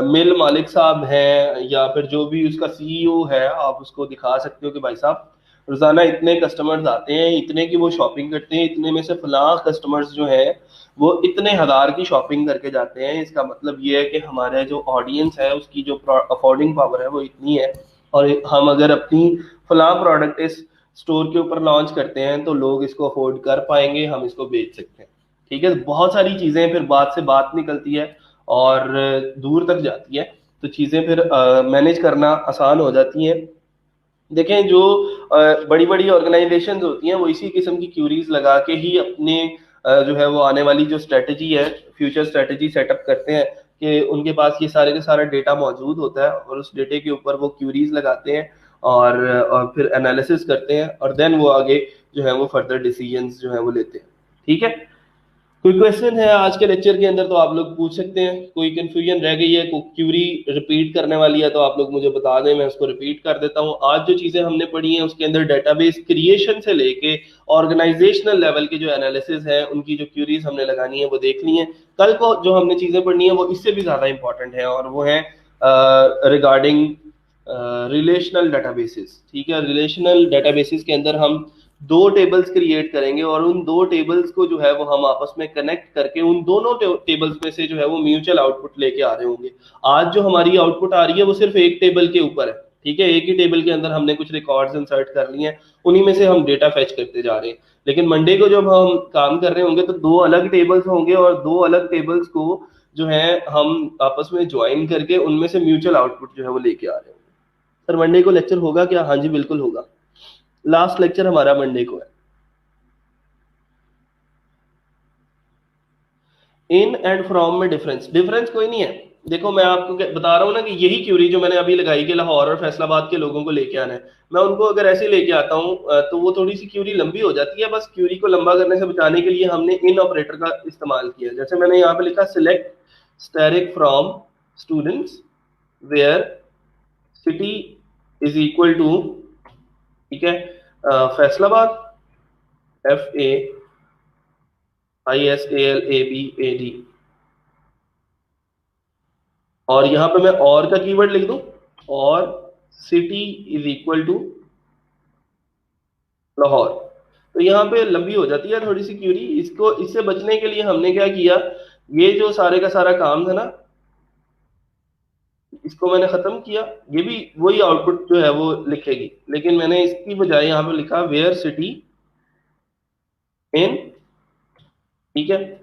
मिल मालिक साहब हैं या फिर जो भी उसका सीईओ है, आप उसको दिखा सकते हो कि भाई साहब रोजाना इतने कस्टमर्स आते हैं, इतने की वो शॉपिंग करते हैं, इतने में से फलां कस्टमर्स जो हैं वो इतने हजार की शॉपिंग करके जाते हैं। इसका मतलब ये है कि हमारे जो ऑडियंस है उसकी जो अफोर्डिंग पावर है वो इतनी है, और हम अगर अपनी फलां प्रोडक्ट इस स्टोर के ऊपर लॉन्च करते हैं तो लोग इसको अफोर्ड कर पाएंगे, हम इसको बेच सकते हैं। ठीक है, बहुत सारी चीजें फिर बात से बात निकलती है और दूर तक जाती है, तो चीजें फिर मैनेज करना आसान हो जाती हैं। देखें, जो बड़ी बड़ी ऑर्गेनाइजेशंस होती हैं वो इसी किस्म की क्यूरीज लगा के ही अपने जो है वो आने वाली जो स्ट्रेटजी है, फ्यूचर स्ट्रेटजी सेटअप करते हैं कि उनके पास ये सारे का सारा डेटा मौजूद होता है और उस डेटे के ऊपर वो क्यूरीज लगाते हैं और फिर एनालिसिस करते हैं और देन वो आगे जो है वो फर्दर डिसीजंस जो है वो लेते हैं। ठीक है, कोई क्वेश्चन है आज के लेक्चर के अंदर तो आप लोग पूछ सकते हैं। कोई कंफ्यूजन रह गई है, कोई क्यूरी रिपीट करने वाली है तो आप लोग मुझे बता दें, मैं उसको रिपीट कर देता हूँ। आज जो चीजें हमने पढ़ी हैं उसके अंदर डेटाबेस क्रिएशन से लेके ऑर्गेनाइजेशनल लेवल के जो एनालिसिस है उनकी जो क्यूरीज हमने लगानी है वो देख ली है। कल को जो हमने चीजें पढ़नी है वो इससे भी ज्यादा इंपॉर्टेंट है और वो है रिगार्डिंग रिलेशनल डेटाबेसेस। ठीक है, रिलेशनल डेटाबेसेस के अंदर हम दो टेबल्स क्रिएट करेंगे और उन दो टेबल्स को जो है वो हम आपस में कनेक्ट करके उन दोनों टेबल्स में से जो है वो म्यूचुअल आउटपुट लेके आ रहे होंगे। आज जो हमारी आउटपुट आ रही है वो सिर्फ एक टेबल के ऊपर है। ठीक है, एक ही टेबल के अंदर हमने कुछ रिकॉर्ड्स इंसर्ट कर लिए हैं, उन्हीं में से हम डेटा फेच करते जा रहे हैं। लेकिन मंडे को जब हम काम कर रहे होंगे तो दो अलग टेबल्स होंगे और दो अलग टेबल्स को जो है हम आपस में ज्वाइन करके उनमें से म्यूचुअल आउटपुट जो है वो लेके आ रहे होंगे। सर मंडे को लेक्चर होगा क्या? हाँ जी बिल्कुल होगा, लास्ट लेक्चर हमारा मंडे को है। इन एंड फ्रॉम में डिफरेंस डिफरेंस कोई नहीं है। देखो, मैं आपको बता रहा हूँ ना कि यही क्यूरी जो मैंने अभी लगाई कि लाहौर और फैसलाबाद के लोगों को लेके आना है, मैं उनको अगर ऐसे लेके आता हूँ तो वो थोड़ी सी क्यूरी लंबी हो जाती है। बस क्यूरी को लंबा करने से बचाने के लिए हमने इन ऑपरेटर का इस्तेमाल किया। जैसे मैंने यहाँ पे लिखा select asterisk from students where city is equal to, ठीक है, फैसलाबाद, FAISALABAD, और यहां पे मैं और का कीवर्ड लिख दूं, और city is equal to Lahore. तो यहाँ पे लंबी हो जाती है थोड़ी सी क्यूरी। इसको इससे बचने के लिए हमने क्या किया, ये जो सारे का सारा काम था ना इसको मैंने खत्म किया। ये भी वही आउटपुट जो है वो लिखेगी, लेकिन मैंने इसकी बजाय यहाँ पे लिखा वेयर सिटी इन। ठीक है,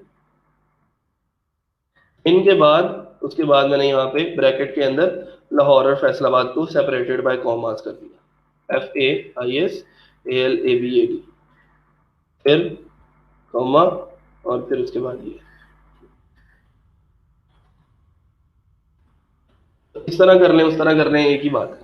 इनके बाद उसके बाद मैंने यहाँ पे ब्रैकेट के अंदर लाहौर और फैसलाबाद को सेपरेटेड बाय कॉमास कर दिया, FAISALABAD, फिर कॉमा और फिर उसके बाद ये। इस तरह कर लें उस तरह कर लें, एक ही बात है।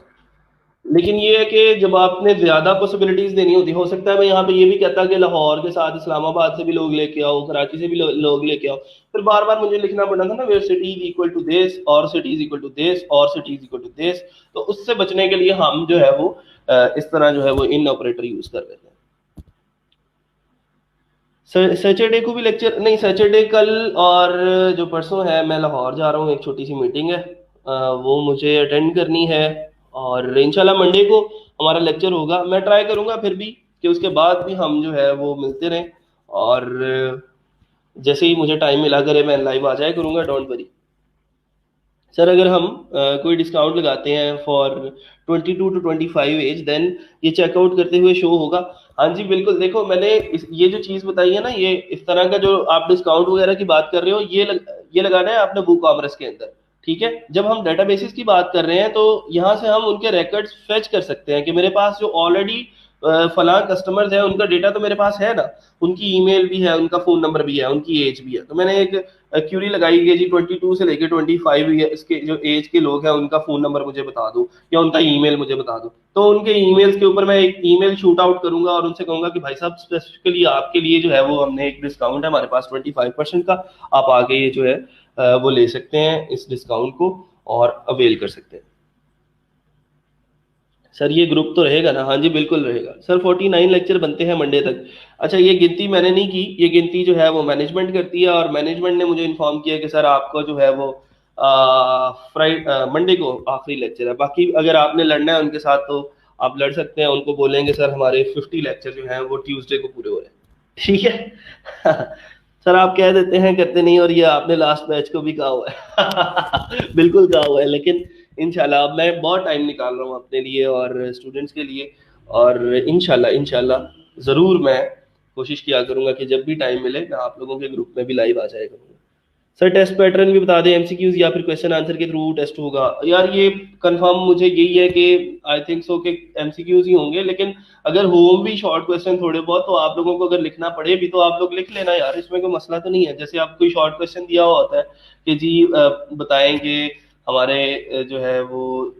लेकिन ये है कि जब आपने ज्यादा पॉसिबिलिटीज देनी होती, हो सकता है मैं यहाँ पे ये भी कहता कि लाहौर के साथ इस्लामाबाद से भी लोग लेके आओ, कराची से भी लोग लेके आओ, फिर बार बार मुझे लिखना पड़ना था ना, where city is equal to this और city is equal to this और city is equal to this. तो उससे बचने के लिए हम जो है वो इस तरह जो है वो इन ऑपरेटर यूज कर लेते हैं। सैटरडे को भी लेक्चर नहीं, सैटरडे कल और जो परसों है मैं लाहौर जा रहा हूँ, एक छोटी सी मीटिंग है, वो मुझे अटेंड करनी है। और इंशाल्लाह मंडे को हमारा लेक्चर होगा। मैं ट्राई करूंगा फिर भी कि उसके बाद भी हम जो है वो मिलते रहें, और जैसे ही मुझे टाइम मिला करे मैं लाइव आ जाया करूंगा, डोंट वरी। सर अगर हम कोई डिस्काउंट लगाते हैं फॉर 22 to 25 एज, देन ये चेकआउट करते हुए शो होगा। हाँ जी बिल्कुल, देखो मैंने ये जो चीज़ बताई है ना, ये इस तरह का जो आप डिस्काउंट वगैरह की बात कर रहे हो, ये लगाना है आपने बुक कॉमर्स के अंदर। ठीक है, जब हम डेटाबेसिस की बात कर रहे हैं तो यहाँ से हम उनके रिकॉर्ड्स फेच कर सकते हैं कि मेरे पास जो ऑलरेडी फलां कस्टमर्स हैं उनका डेटा तो मेरे पास है ना, उनकी ईमेल भी है, उनका फ़ोन नंबर भी है, उनकी एज भी है। तो मैंने एक क्यूरी लगाई है जी, 22 से लेकर 25 इसके जो एज के लोग हैं उनका फ़ोन नंबर मुझे बता दो या उनका ईमेल मुझे बता दो। तो उनके ईमेल्स के ऊपर मैं एक ईमेल शूट आउट करूंगा और उनसे कहूंगा कि भाई साहब स्पेसिफिकली आपके लिए जो है वो हमने एक डिस्काउंट है हमारे पास 25% का, आप आगे ये जो है वो ले सकते हैं इस डिस्काउंट को और अवेल कर सकते हैं। सर ये ग्रुप तो रहेगा ना? हाँ जी बिल्कुल रहेगा सर, 49 लेक्चर बनते हैं मंडे तक। अच्छा, ये गिनती मैंने नहीं की, ये गिनती जो है वो मैनेजमेंट करती है, और मैनेजमेंट ने मुझे इन्फॉर्म किया कि सर आपको जो है वो मंडे को आखिरी लेक्चर है। बाकी अगर आपने लड़ना है उनके साथ तो आप लड़ सकते हैं, उनको बोलेंगे सर हमारे 50 लेक्चर जो हैं वो ट्यूसडे को पूरे हो रहे हैं। ठीक है। सर आप कह देते हैं करते नहीं, और ये आपने लास्ट बैच को भी कहा हुआ है। बिल्कुल कहा हुआ है, लेकिन इंशाल्लाह अब मैं बहुत टाइम निकाल रहा हूँ अपने लिए और स्टूडेंट्स के लिए, और इंशाल्लाह इंशाल्लाह ज़रूर मैं कोशिश किया करूंगा कि जब भी टाइम मिले मैं आप लोगों के ग्रुप में भी लाइव आ जाया करूंगा। सर टेस्ट पैटर्न भी बता दें, एमसीक्यूज या फिर क्वेश्चन आंसर के थ्रू टेस्ट होगा? यार ये कंफर्म मुझे यही है कि आई थिंक सो कि एमसीक्यूज ही होंगे, लेकिन अगर हो भी शॉर्ट क्वेश्चन थोड़े बहुत तो आप लोगों को अगर लिखना पड़े भी तो आप लोग लिख लेना यार, इसमें कोई मसला तो नहीं है। जैसे आप कोई शॉर्ट क्वेश्चन दिया हुआ होता है कि जी बताएंगे हमारे जो है वो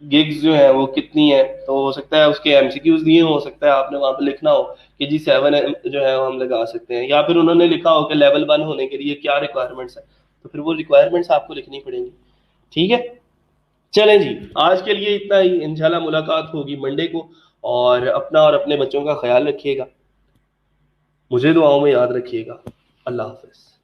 गिग्स जो है वो कितनी है, तो हो सकता है उसके एमसीक्यूज दिए हो सकता है आपने वहां पे लिखना हो कि जी 7 जो है हम लगा सकते हैं, या फिर उन्होंने लिखा हो कि लेवल 1 होने के लिए क्या रिक्वायरमेंट्स है, तो फिर वो रिक्वायरमेंट्स आपको लिखनी पड़ेंगी। ठीक है, चलें जी, आज के लिए इतना ही। इंशाल्लाह मुलाकात होगी मंडे को, और अपना और अपने बच्चों का ख्याल रखिएगा, मुझे दुआओं में याद रखिएगा। अल्लाह हाफिज।